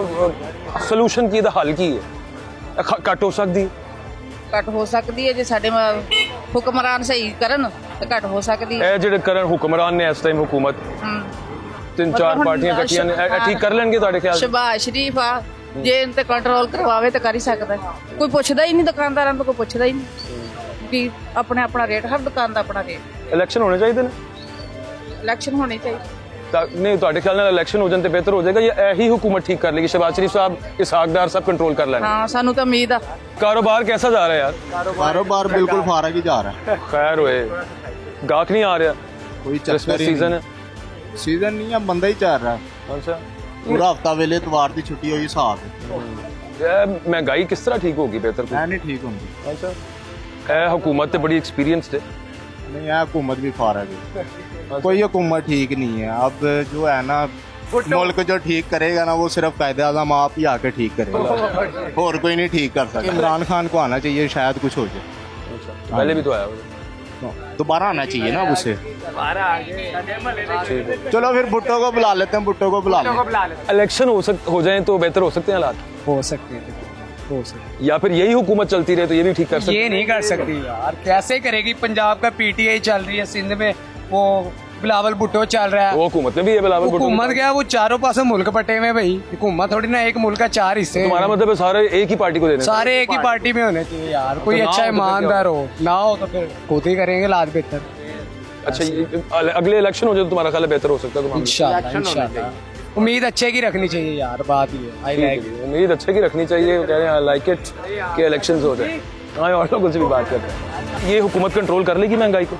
ਸੋਲੂਸ਼ਨ ਕੀ, ਇਹਦਾ ਹੱਲ ਕੀ ਹੈ? ਘੱਟ ਹੋ ਸਕਦੀ ਘੱਟ ਹੋ ਸਕਦੀ ਹੈ ਜੇ ਸਾਡੇ ਹੁਕਮਰਾਨ ਸਹੀ ਕਰਨ ਤੇ ਘੱਟ ਹੋ ਸਕਦੀ ਇਹ ਜਿਹੜੇ ਕਰਨ ਹੁਕਮਰਾਨ ਨੇ ਇਸ ਟਾਈਮ ਹੁਕੂਮਤ ਤਿੰਨ ਚਾਰ ਪਾਰਟੀਆਂ ਇਕੱਠੀਆਂ ਨੇ ਇਹ ਠੀਕ ਕਰ ਲੈਣਗੇ ਤੁਹਾਡੇ ਖਿਆਲ ਸ਼ਬਾਸ਼ ਸ਼ਰੀਫ ਆ ਜੇ ਇਹਨਾਂ ਤੇ ਕੰਟਰੋਲ ਕਰਵਾਵੇ ਤਾਂ ਕਰ ਹੀ ਸਕਦਾ ਕੋਈ ਪੁੱਛਦਾ ਹੀ ਨਹੀਂ ਦੁਕਾਨਦਾਰਾਂ ਤੋਂ ਕੋਈ ਪੁੱਛਦਾ ਹੀ ਨਹੀਂ ਕਿ ਆਪਣੇ ਆਪਣਾ ਰੇਟ ਹਰ ਦੁਕਾਨ ਦਾ ਆਪਣਾ ਰੇਟ ਇਲੈਕਸ਼ਨ ਹੋਣੇ ਚਾਹੀਦੇ ਨੇ ਇਲੈਕਸ਼ਨ ਹੋਣੇ ਚਾਹੀਦੇ नहीं ਤੁਹਾਡੇ ਖਿਆਲ ਨਾਲ ਇਲੈਕਸ਼ਨ ਹੋ ਜਾਣ ਤੇ ਬਿਹਤਰ ਹੋ ਜਾਏਗਾ ਜਾਂ ਇਹੀ ਹੁਕੂਮਤ ठीक कर लेगी शहबाज शरीफ साहब इसहाकदार सब कंट्रोल कर लेंगे हाँ सानू तो उम्मीद आ कारोबार कैसा जा रहा है यार कारोबार बिल्कुल फारग ही जा रहा है खैर होए गाहक नहीं आ रहा कोई चक्कर सीजन है सीजन नहीं है बंदा ही चल रहा है अच्छा पूरा हफ्ता वेले इतवार की छुट्टी हुई साथ महंगाई किस तरह ठीक होगी बेहतर नहीं ठीक होगी अच्छा हुकूमत तो बड़ी एक्सपीरियंस्ड है नहीं है हुकूमत भी फारग है कोई हुकूमत ठीक नहीं है अब जो है ना मुल्क जो ठीक करेगा ना वो सिर्फ कायदे आज़म आप ही आके ठीक करेगा और कोई नहीं ठीक कर सकता इमरान खान को आना चाहिए शायद कुछ हो जाए पहले भी तो आया दोबारा आना चाहिए ना उसे चलो फिर भुट्टो को बुला लेते हैं भुट्टो को बुला लेते इलेक्शन हो जाए तो बेहतर हो सकते हैं हालात हो सकते हैं या फिर यही हुकूमत चलती रहे तो ये भी ठीक कर सकती ये नहीं कर सकती यार कैसे करेगी पंजाब का पीटीआई चल रही है सिंध में वो बिलावल भुट्टो चल रहा है वो हुकूमत में भी है बिलावल भुट्टो हुकूमत क्या वो चारों पासे मुल्क बटे हुए भाई हुकूमत थोड़ी ना एक मुल्क का 4 हिस्से तुम्हारा मतलब है सारे एक ही पार्टी को देने सारे एक ही पार्टी में होने चाहिए यार कोई अच्छा ईमानदार हो ना हो तो फिर खुद ही करेंगे लाज बेहतर अच्छा अगले इलेक्शन हो जाए तो तुम्हारा ख्याल बेहतर हो सकता है इंशाल्लाह उम्मीद अच्छे की रखनी चाहिए यार बात ये उम्मीद अच्छे की रखनी चाहिए कह रहे हैं लाइक इट के इलेक्शंस हो जाए हाँ और लोगों से भी बात करते हैं ये हुकूमत कंट्रोल कर लेगी महंगाई को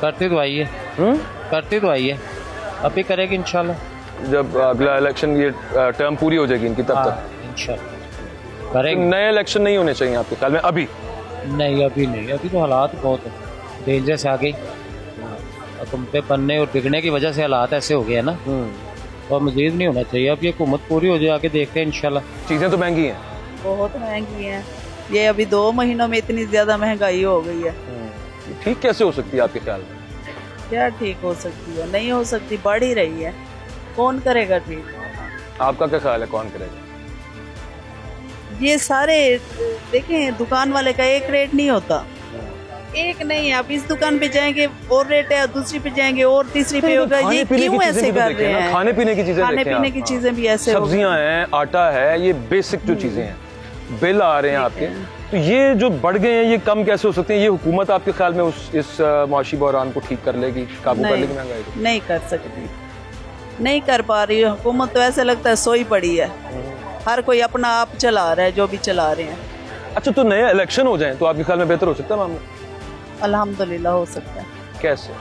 करती तो आई है करती तो आई है अभी करेगी इंशाल्लाह जब अगला इलेक्शन ये टर्म पूरी हो जाएगी इनकी तब तक इंशाल्लाह करेंगे नए इलेक्शन नहीं होने चाहिए आपके ख्याल में अभी नहीं अभी तो हालात बहुत है डेंजर से आ गई हुकूमतें बनने और बिगड़ने की वजह से हालात ऐसे हो गए हैं ना और मजीद नहीं होना चाहिए अब ये हुकूमत पूरी हो जाए आगे देखते हैं इंशाल्लाह चीज़ें तो महंगी हैं बहुत महंगी हैं ये अभी 2 महीनों में इतनी ज्यादा महंगाई हो गई है ठीक कैसे हो सकती है आपके ख्याल में क्या ठीक हो सकती है नहीं हो सकती बढ़ ही रही है कौन करेगा ठीक आपका क्या ख्याल है कौन करेगा ये सारे देखें दुकान वाले का एक रेट नहीं होता एक नहीं आप इस दुकान पे जाएंगे और रेट है दूसरी पे जाएंगे और तीसरी पे होगा ये क्यों ऐसे कर रहे हैं खाने पीने की चीजें खाने पीने की चीजें भी ऐसे सब्जियां हैं आटा है ये बेसिक जो चीजें हैं बिल आ रहे हैं आपके तो ये जो बढ़ गए हैं ये कम कैसे हो सकते हैं ये हुकूमत आपके ख्याल में इस माशी बहरान को ठीक कर लेगी काबू कर लेगी महंगाई को नहीं कर सकती नहीं कर पा रही हुकूमत तो ऐसे लगता है सोई पड़ी है हर कोई अपना आप चला रहा है जो भी चला रहे हैं अच्छा तो नए इलेक्शन हो जाए तो आपके ख्याल में बेहतर हो सकता है मामला अल्हम्दुलिल्लाह हो सकता है कैसे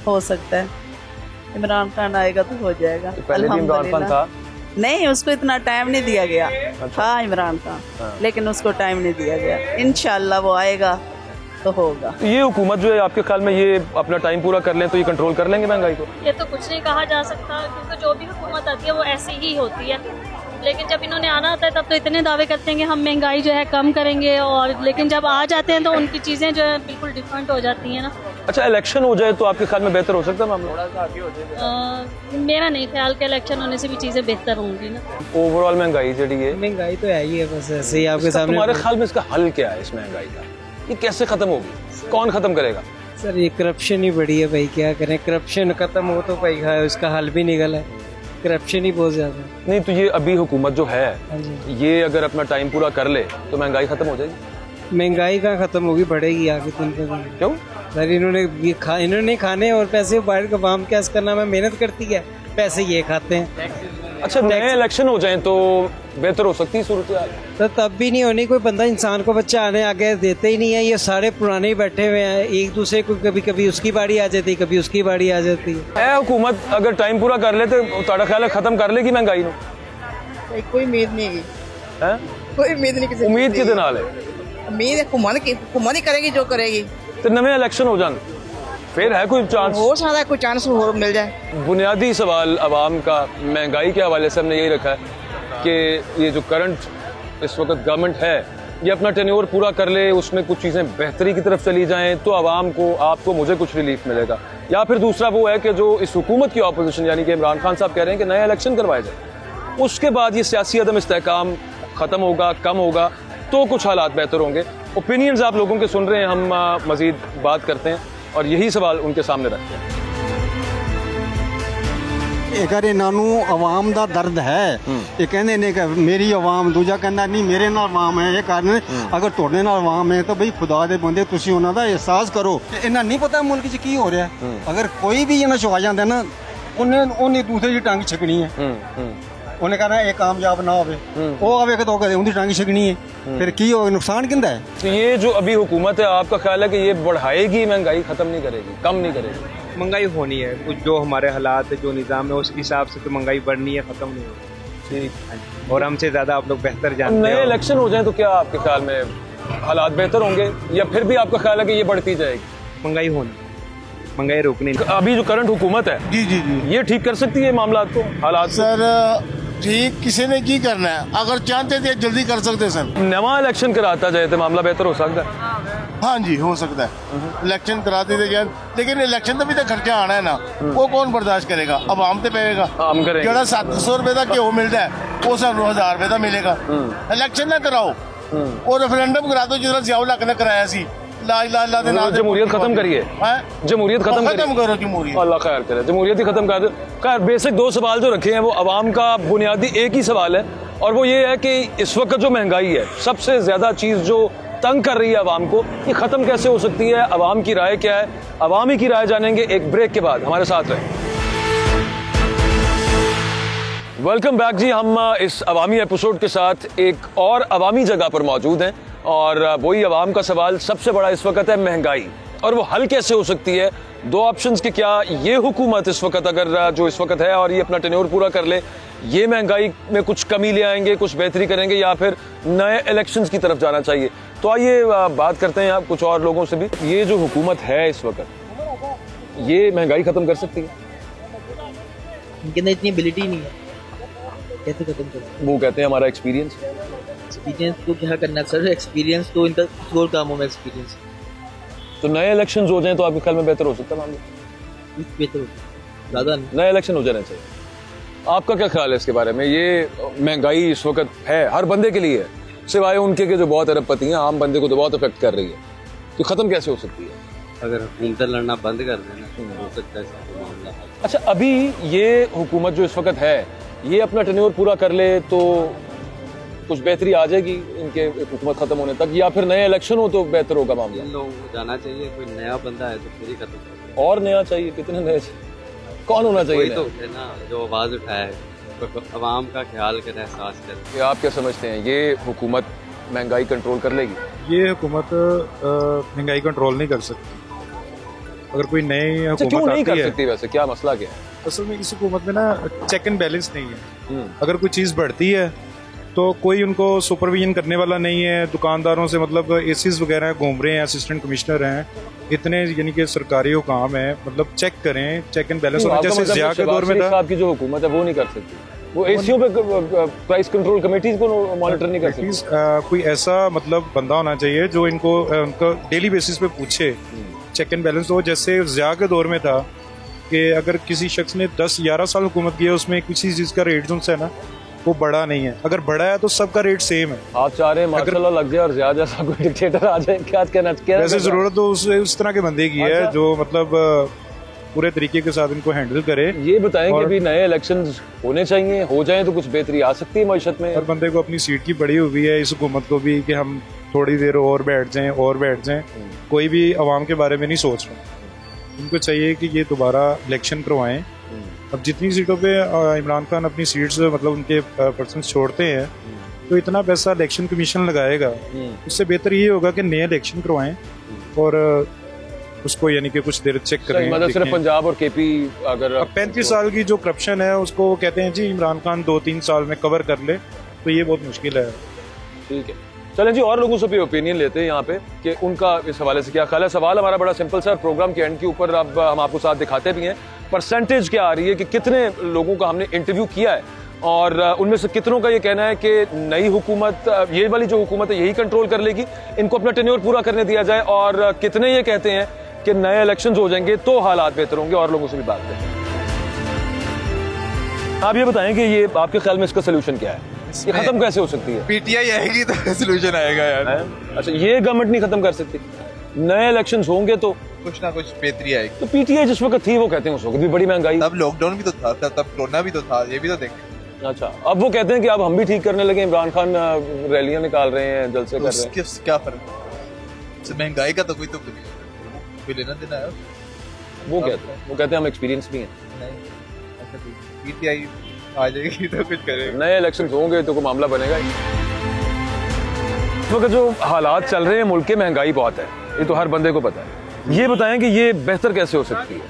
हो सकता है इमरान खान आएगा तो हो जाएगा पहले भी इमरान खान था नहीं उसको इतना टाइम नहीं दिया गया था इमरान खान लेकिन उसको टाइम नहीं दिया गया इंशाल्लाह वो आएगा तो होगा ये हुकूमत जो है आपके ख्याल में ये अपना टाइम पूरा कर लें तो ये कंट्रोल कर लेंगे महंगाई को ये तो कुछ नहीं कहा जा सकता क्योंकि जो भी हुकूमत आती है वो ऐसी ही होती है लेकिन जब इन्होंने आना होता है तब तो इतने दावे करते हैं कि हम महंगाई जो है कम करेंगे और लेकिन जब आ जाते हैं तो उनकी चीज़ें जो है बिल्कुल डिफरेंट हो जाती हैं ना अच्छा इलेक्शन हो जाए तो आपके ख्याल में बेहतर हो सकता है मामला मेरा नहीं ख्याल कि इलेक्शन होने से भी चीज़ें बेहतर होंगी ना ओवरऑल महंगाई जी है महंगाई तो है ही है बस ऐसे ही आपके सामने तुम्हारे ख्याल में इसका हल क्या है इस महंगाई का ये कैसे खत्म होगी कौन खत्म करेगा सर ये करप्शन ही बड़ी है भाई क्या करें करप्शन खत्म हो तो भाई उसका हल भी निकला है करप्शन ही बहुत ज्यादा नहीं तो ये अभी हुकूमत जो है ये अगर अपना टाइम पूरा कर ले तो महंगाई खत्म हो जाएगी महंगाई कहाँ खत्म होगी बढ़ेगी आगे दिन पे दिन क्यों सर इन्होंने खाने और पैसे बाहर का वाम कैस करना में मेहनत करती है पैसे ये खाते हैं अच्छा नए इलेक्शन हो जाएं तो बेहतर हो सकती है सूरत तो तब भी नहीं होनी कोई बंदा इंसान को बच्चा आने आगे देते ही नहीं है ये सारे पुराने ही बैठे हुए हैं एक दूसरे को कभी कभी उसकी बारी आ जाती है कभी उसकी बारी आ जाती है हुकूमत अगर टाइम पूरा कर ले तो तुम्हारा ख्याल है खत्म कर लेगी महंगाई को कोई उम्मीद नहीं है कोई उम्मीद नहीं किसी उम्मीद कितने नाल है उम्मीद है हुकूमत ही करेगी जो करेगी तो नए इलेक्शन हो जाए फिर है कोई चांस हो सकता है कोई चांस हो मिल जाए बुनियादी सवाल अवाम का महंगाई के हवाले से हमने यही रखा है कि ये जो करंट इस वक्त गवर्नमेंट है ये अपना टेन्योर पूरा कर ले उसमें कुछ चीज़ें बेहतरी की तरफ चली जाएं तो आवाम को आपको मुझे कुछ रिलीफ मिलेगा या फिर दूसरा वो है कि जो इस हुकूमत की ऑपोजिशन यानी कि इमरान खान साहब कह रहे हैं कि नया इलेक्शन करवाए जाए उसके बाद ये सियासी अदम इस्तेहकाम ख़त्म होगा कम होगा तो कुछ हालात बेहतर होंगे ओपिनियंस आप लोगों के सुन रहे हैं, हम मजीद बात करते हैं और यही सवाल उनके सामने रखते हैं। अगर इन्हों आवाम का दर्द है, ये कहते ने कि मेरी आवाम, दूजा कहना नहीं मेरे नाल आवाम है, ये कारण अगर तुहाडे नाल आवाम है तो भाई खुदा दे बंदे तुसी उन्हां दा एहसास करो। इन्हां नहीं पता मुल्क च की हो रहा है। अगर कोई भी इन्हां चो आ जांदा ना, उन्हें दूसरे की टांग छकनी है, उन्हें कहना ये कामयाब ना होवे, वो आवेगा तो कहते उनकी टांग छकनी है, फिर की हो, नुकसान किंदा है। तो ये जो अभी हुकूमत है, आपका ख्याल है कि ये बढ़ाएगी महंगाई, खत्म नहीं करेगी, कम नहीं करेगी? महंगाई होनी है, कुछ जो हमारे हालात है, जो निज़ाम है, उस हिसाब से तो महंगाई बढ़नी है, खत्म नहीं होगी। ठीक, और हमसे ज़्यादा आप लोग बेहतर जानते हैं। नए इलेक्शन हो जाए तो क्या आपके ख्याल में हालात बेहतर होंगे, या फिर भी आपका ख्याल है कि ये बढ़ती जाएगी? महंगाई होनी, महंगाई रुकनी। अभी जो करंट हुकूमत है, जी जी जी, ये ठीक कर सकती है मामला को, हालात? सर ठीक किसी ने की करना है, अगर चाहते थे जल्दी कर सकते सर। नवा इलेक्शन कराता जाए तो मामला बेहतर हो सकता है। हाँ जी, हो सकता है, इलेक्शन कराते थे जाए, लेकिन इलेक्शन तो भी तो खर्चा आना है ना, वो कौन बर्दाश्त करेगा? अब आम तो पेगा, हम करेंगे। जो 700 रुपए का घ्यो मिलता है वो सानू 1000 रुपए का मिलेगा। इलेक्शन ना कराओ, वो रेफरेंडम करा दो जिस जियाउल हक ने कराया सी, जमहूरियत खत्म करिए, जमहूरियत खत्म करो, जमहूरियत अल्लाह खैर करे, जमहूरियत ही खत्म कर दो। खैर बेसिक दो सवाल जो रखे हैं वो अवाम का बुनियादी एक ही सवाल है, और वो ये है कि इस वक्त जो महंगाई है, सबसे ज्यादा चीज जो तंग कर रही है अवाम को, ये खत्म कैसे हो सकती है? अवाम की राय क्या है? अवामी की राय जानेंगे एक ब्रेक के बाद, हमारे साथ रहें। वेलकम बैक जी, हम इस अवामी एपिसोड के साथ एक और अवामी जगह पर मौजूद हैं, और वही अवाम का सवाल सबसे बड़ा इस वक्त है महंगाई, और वो हल कैसे हो सकती है? दो ऑप्शंस कि क्या ये हुकूमत इस वक्त अगर जो इस वक्त है और ये अपना टेन्योर पूरा कर ले, ये महंगाई में कुछ कमी ले आएंगे, कुछ बेहतरी करेंगे, या फिर नए इलेक्शंस की तरफ जाना चाहिए? तो आइए बात करते हैं आप कुछ और लोगों से भी। ये जो हुकूमत है इस वक्त, ये महंगाई खत्म कर सकती है? इनके अंदर इतनी एबिलिटी नहीं है, कैसे खत्म कर सकते? वो कहते हैं हमारा एक्सपीरियंस को क्या करना सर, एक्सपीरियंस तो इनका और कामों में एक्सपीरियंस। तो नए इलेक्शंस हो जाएं तो आपके ख्याल में बेहतर हो सकता है मामला? बेहतर हो सकता, ज़्यादा नहीं, नए इलेक्शन हो जाने चाहिए। आपका क्या ख्याल है इसके बारे में? ये महंगाई इस वक्त है हर बंदे के लिए, सिवाय उनके के जो बहुत अरबपति हैं, आम बंदे को तो बहुत अफेक्ट कर रही है, तो खत्म कैसे हो सकती है? अगर हुकूमत लड़ना बंद कर देना तो हो सकता है मामला। अच्छा, अभी ये हुकूमत जो इस वक्त है, ये अपना टेन्योर पूरा कर ले तो कुछ बेहतरी आ जाएगी इनके हुकूमत खत्म होने तक, या फिर नए इलेक्शन हो तो बेहतर होगा मामला? लोग जाना चाहिए, कोई नया बंदा है तो फिर ही खत्म। और नया चाहिए? कितने नए? कौन होना चाहिए? तो ना जो आवाज उठाए, आवाम का ख्याल करे, एहसास करे। आप क्या समझते हैं, ये हुकूमत महंगाई कंट्रोल कर लेगी? ये हुकूमत महंगाई कंट्रोल नहीं कर सकती। अगर कोई नई हुकूमत क्यों नहीं कर है, सकती? वैसे क्या मसला क्या है? असल में इस हुकूमत में ना चेक एंड बैलेंस नहीं है। अगर कोई चीज़ बढ़ती है तो कोई उनको सुपरविजन करने वाला नहीं है। दुकानदारों से मतलब एसीज वगैरह घूम रहे हैं, असिस्टेंट कमिश्नर हैं, इतने यानी कि सरकारी हुकाम है, मतलब चेक करें, चेक एंड बैलेंस होना। जैसे ज़िया के दौर में था, आपकी जो हुकूमत है वो नहीं कर सकती, वो एसीओ पे प्राइस कंट्रोल कमेटीज को मॉनिटर नहीं कर सकती। कोई ऐसा मतलब बंदा होना चाहिए जो इनको उनका डेली बेसिस पे पूछे, चेक एंड बैलेंस हो। जैसे ज़िया के दौर में था कि अगर किसी शख्स ने 10-11 साल हुकूमत की है, उसमें किसी चीज़ का रेट जो है ना वो बड़ा नहीं है, अगर बड़ा है तो सबका रेट सेम है। आप चाह रहे हैं माशाल्लाह लग जाए और ज़िया जैसा कोई डिक्टेटर आ जाए? क्या कहना चाहिए? वैसे जरूरत तो उस तरह के बंदे की है जो मतलब पूरे तरीके के साथ इनको हैंडल करे। ये बताएं कि अभी नए इलेक्शंस होने चाहिए, हो जाएं तो कुछ बेहतरी आ सकती है माशत में। हर बंदे को अपनी सीट की पड़ी हुई है, इस हुकूमत को भी, कि हम थोड़ी देर और बैठ जाएं। कोई भी आवाम के बारे में नहीं सोच रहा। उनको चाहिए कि ये दोबारा इलेक्शन करवाएं। अब जितनी सीटों पे इमरान खान अपनी सीट्स मतलब उनके पर्सन छोड़ते हैं, तो इतना पैसा इलेक्शन कमीशन लगाएगा, उससे बेहतर ये होगा कि नए इलेक्शन करवाएं और उसको यानी कि कुछ देर चेक करें। मतलब सिर्फ पंजाब और केपी अगर 35 साल की जो करप्शन है उसको वो कहते हैं जी इमरान खान 2-3 साल में कवर कर ले, तो ये बहुत मुश्किल है। ठीक है, चलें जी और लोगों से भी ओपिनियन लेते हैं यहाँ पे कि उनका इस हवाले से क्या ख्याल है। सवाल हमारा बड़ा सिंपल सा, प्रोग्राम के एंड के ऊपर अब हम आपको साथ दिखाते भी हैं परसेंटेज क्या आ रही है कि कितने लोगों का हमने इंटरव्यू किया है और उनमें से कितनों का ये कहना है कि नई हुकूमत, ये वाली जो हुकूमत है यही कंट्रोल कर लेगी, इनको अपना टेन्योर पूरा करने दिया जाए, और कितने ये कहते हैं कि नए इलेक्शंस हो जाएंगे तो हालात बेहतर होंगे। और लोगों से भी बात करते हैं। आप ये बताएं कि ये आपके ख्याल में इसका सोल्यूशन क्या है? ये खत्म कैसे हो सकती है? पीटीआई आएगी तो सोल्यूशन आएगा यार। अच्छा, ये गवर्नमेंट नहीं खत्म कर सकती? नए इलेक्शंस होंगे तो कुछ ना कुछ बेहतरी आएगी। तो पीटीआई जिस वक्त थी वो कहते हैं उस वक्त भी बड़ी महंगाई, तब लॉकडाउन भी तो था, तब कोरोना भी तो था, ये भी तो देखें। अच्छा, अब वो कहते हैं कि अब हम भी ठीक करने लगे, इमरान खान रैलियां निकाल रहे हैं, जलसे कर रहे हैं। क्या फर्क? महंगाई का तो कोई लेना देना है? वो कहते हैं हम एक्सपीरियंस भी हैं। पीटीआई आ जाएगी तो कुछ करेगा। नए इलेक्शंस होंगे तो कोई मामला बनेगा ही। इस वक्त जो हालात चल रहे हैं मुल्क के, महंगाई बहुत है, ये तो हर बंदे को पता है। ये बताएं कि ये बेहतर कैसे हो सकती है?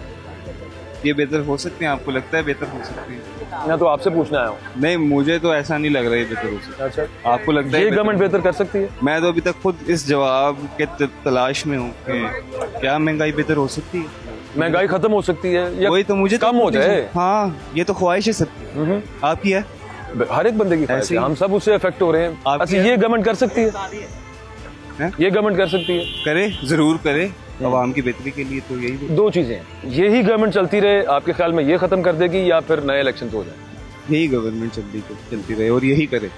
ये बेहतर हो सकती है? आपको लगता है बेहतर हो सकती है? मैं तो आपसे पूछना आया हूँ। नहीं, मुझे तो ऐसा नहीं लग रहा है बेहतर हो सकती है। अच्छा, आपको लगता है ये गवर्नमेंट बेहतर कर सकती है? मैं तो अभी तक खुद इस जवाब के तलाश में हूँ कि क्या महंगाई बेहतर हो सकती है? महंगाई खत्म हो सकती है या वही तो मुझे कम हो जाए? हाँ, ये तो ख्वाहिश है सबकी। आपकी है? हर एक बंदे की ख्वाहिश है, हम सब उससे अफेक्ट हो रहे हैं। अच्छा, ये गवर्नमेंट कर सकती है? ये गवर्नमेंट कर सकती है? करे, जरूर करे, आवाम की बेहतरी के लिए। तो यही दो चीजें हैं, यही गवर्नमेंट चलती रहे आपके ख्याल में ये खत्म कर देगी या फिर नए इलेक्शन हो जाए? यही गवर्नमेंट चलती रहे और यही करे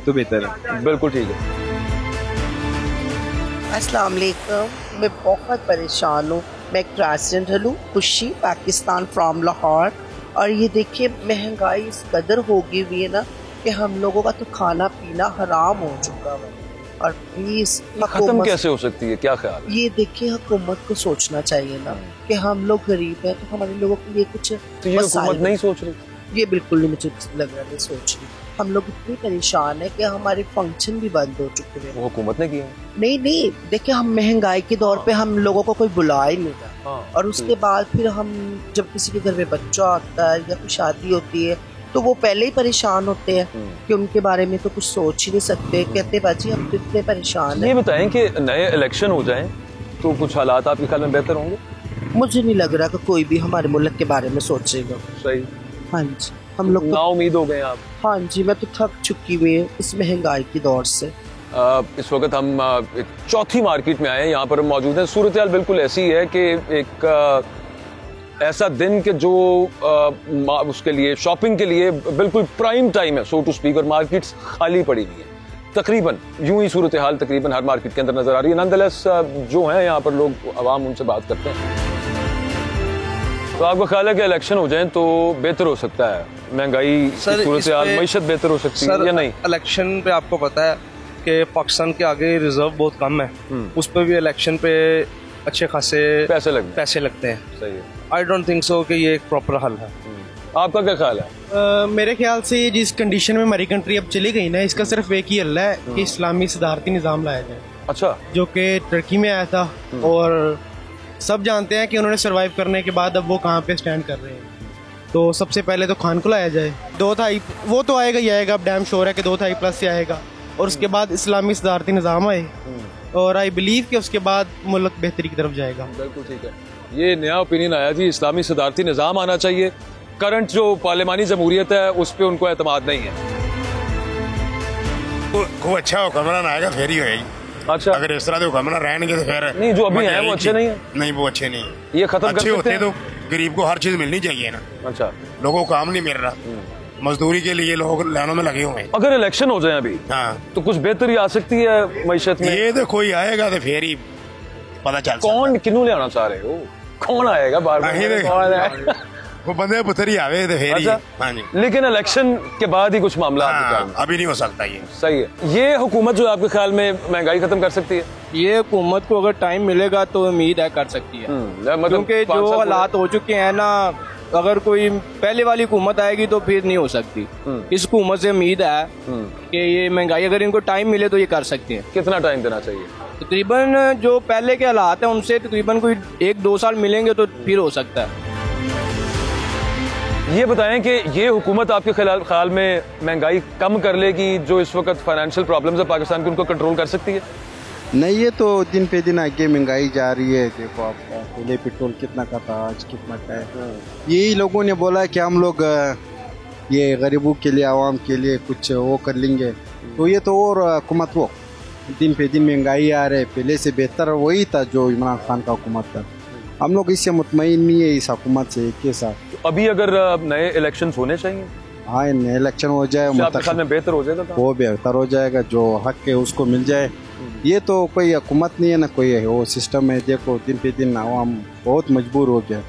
तो बेहतर है। बिल्कुल ठीक है। अस्सलाम वालेकुम, मैं बहुत परेशान हूँ। मैं एक रेजिडेंट हूँ, खुशी पाकिस्तान फ्रॉम लाहौर। और ये देखिए महंगाई इस कदर हो गई हुई है ना कि हम लोगों का तो खाना पीना हराम हो चुका है। और प्लीज खत्म कैसे हो सकती है, क्या ख्याल है? ये देखिए हुकूमत को सोचना चाहिए ना कि हम लोग गरीब हैं तो हमारे लोगों के लिए कुछ। तो ये हुकूमत नहीं सोच रही? ये बिल्कुल नहीं, मुझे लग रहा है नहीं सोच रही। हम लोग इतने परेशान है कि हमारे फंक्शन भी बंद हो चुके हैं। वो हुकूमत ने किया? नहीं, देखिए हम महंगाई के दौर पे हम लोगों को कोई बुला ही नहीं रहा। और उसके बाद फिर हम जब किसी के घर में बच्चा आता है या कोई शादी होती है तो वो पहले ही परेशान होते हैं कि उनके बारे में तो कुछ सोच ही नहीं सकते। कहते बाजी हम तो इतने परेशान ये बताएं कि नए इलेक्शन हो जाएं तो कुछ हालात आपके ख्याल में बेहतर होंगे? मुझे नहीं लग रहा कि कोई भी हमारे मुल्क के बारे में सोचेगा। सही। हाँ जी, हम लोग ना उम्मीद हो गए आप? हाँ जी, मैं तो थक चुकी हुई हूँ इस महंगाई के दौर से। इस वक्त हम एक चौथी मार्केट में आए हैं, यहाँ पर हम मौजूद हैं। सूरत हाल बिल्कुल ऐसी है कि एक ऐसा दिन के जो उसके लिए शॉपिंग के लिए बिल्कुल प्राइम टाइम है, सो टू स्पीक, और मार्केट्स खाली पड़ी हुई है। तकरीबन यूं ही सूरत हाल तकरीबन हर मार्केट के अंदर नजर आ रही है। नॉनदलेस जो है यहाँ पर लोग आवाम उनसे बात करते हैं। तो आपका ख्याल है कि इलेक्शन हो जाए तो बेहतर हो सकता है? महंगाई सूरत हाल, मईशत बेहतर हो सकती है या नहीं? इलेक्शन पे आपको पता है कि पाकिस्तान के आगे रिजर्व बहुत कम है, उस पर भी इलेक्शन पे अच्छे खासे पैसे लगते हैं। सही है। आई डोंट थिंक सो कि ये एक प्रॉपर हल है। आपका क्या ख्याल है? मेरे ख्याल से जिस कंडीशन में हमारी कंट्री अब चली गई ना, इसका सिर्फ एक ही हल है कि इस्लामी सदारती निज़ाम लाया जाए। अच्छा। जो कि टर्की में आया था और सब जानते हैं कि उन्होंने सरवाइव करने के बाद अब वो कहाँ पे स्टैंड कर रहे हैं। तो सबसे पहले तो खान को लाया जाए, 2 वो तो आएगा ही आएगा, अब डैम श्योर है कि 2+ से आएगा। और उसके बाद इस्लामी सदारती निज़ाम आए और आई बिलीव कि उसके बाद मुल्क बेहतरी की तरफ जाएगा। बिल्कुल ठीक है, ये नया ओपिनियन आया जी, इस्लामी सदारती निज़ाम आना चाहिए। करंट जो पार्लिमानी जमहूरियत है उस पर उनको एतमाद नहीं है। को अच्छा हुक्मरान आएगा फिर ही होएगी। अच्छा, अगर इस तरह के हुक्मरान रहेंगे तो फिर नहीं, जो अभी हैं वो अच्छे नहीं है। नहीं, वो अच्छे नहीं है। ये खत्म कर सकते हैं तो गरीब को हर चीज मिलनी चाहिए ना। अच्छा, लोगों को काम नहीं मिल रहा, मजदूरी के लिए लोग लाइनों में लगे हुए हैं। अगर इलेक्शन हो जाए अभी, हाँ, तो कुछ बेहतरी आ सकती है मईशत में? ये तो कोई आएगा तो फिर ही पता चल। कौन किन्नू ले आना चाह रहे हो? कौन आएगा बार बार? वो बंदे पुत्र ही आवे तो फिर ही। हाँ जी, लेकिन इलेक्शन के बाद ही कुछ मामला अभी नहीं हो सकता। ये सही है। ये हुकूमत जो आपके ख्याल में महंगाई खत्म कर सकती है? ये हुकूमत को अगर टाइम मिलेगा तो उम्मीद है कर सकती है, क्योंकि जो हालात हो चुके हैं ना, अगर कोई पहले वाली हुकूमत आएगी तो फिर नहीं हो सकती। इस हुकूमत से उम्मीद है कि ये महंगाई अगर इनको टाइम मिले तो ये कर सकते हैं। कितना टाइम देना चाहिए? तकरीबन जो पहले के हालात हैं उनसे तकरीबन कोई 1-2 साल मिलेंगे तो फिर हो सकता है। ये बताएं कि ये हुकूमत आपके ख्याल में महंगाई कम कर लेगी, जो इस वक्त फाइनेंशियल प्रॉब्लम्स है पाकिस्तान की, उनको कंट्रोल कर सकती है? नहीं, ये तो दिन पे दिन आगे महंगाई जा रही है। देखो आप, पहले पेट्रोल कितना का था, आज कितना का है। यही लोगों ने बोला कि हम लोग ये गरीबों के लिए, आवाम के लिए कुछ वो कर लेंगे, तो ये तो और हुकूमत वो दिन पे दिन महंगाई आ रही है। पहले से बेहतर वही था जो इमरान खान का हुकूमत था। हम लोग इससे मुतमईन नहीं है इस हुकूमत से के साथ। अभी अगर नए इलेक्शंस होने चाहिए हाँ इलेक्शन हो जाए आपके ख्याल में बेहतर हो जाएगा? वो बेहतर हो जाएगा, जो हक है उसको मिल जाए। ये तो कोई हुकूमत नहीं है ना कोई है, वो सिस्टम है। देखो दिन पे दिन आवाम बहुत मजबूर हो गया,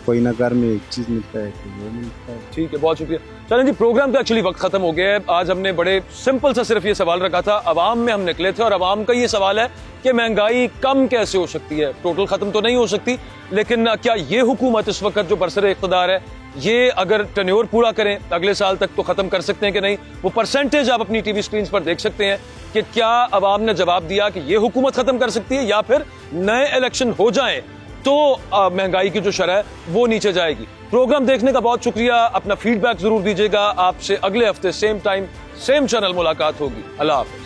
कोई ना घर में एक चीज़ मिलता है कोई वो मिलता है। ठीक है, बहुत शुक्रिया। चलें जी, प्रोग्राम का एक्चुअली वक्त खत्म हो गया है। आज हमने बड़े सिंपल सा सिर्फ ये सवाल रखा था, अवाम में हम निकले थे और अवाम का ये सवाल है कि महंगाई कम कैसे हो सकती है। टोटल खत्म तो नहीं हो सकती, लेकिन क्या ये हुकूमत इस वक्त जो बरसरे इक़्तिदार है, ये अगर टेन्योर पूरा करें अगले साल तक तो खत्म कर सकते हैं कि नहीं? वो परसेंटेज आप अपनी टीवी स्क्रीन पर देख सकते हैं कि क्या अवाम ने जवाब दिया कि ये हुकूमत खत्म कर सकती है, या फिर नए इलेक्शन हो जाएं तो महंगाई की जो शरह है वो नीचे जाएगी। प्रोग्राम देखने का बहुत शुक्रिया। अपना फीडबैक जरूर दीजिएगा। आपसे अगले हफ्ते सेम टाइम सेम चैनल मुलाकात होगी। अल्लाह हाफ़िज़।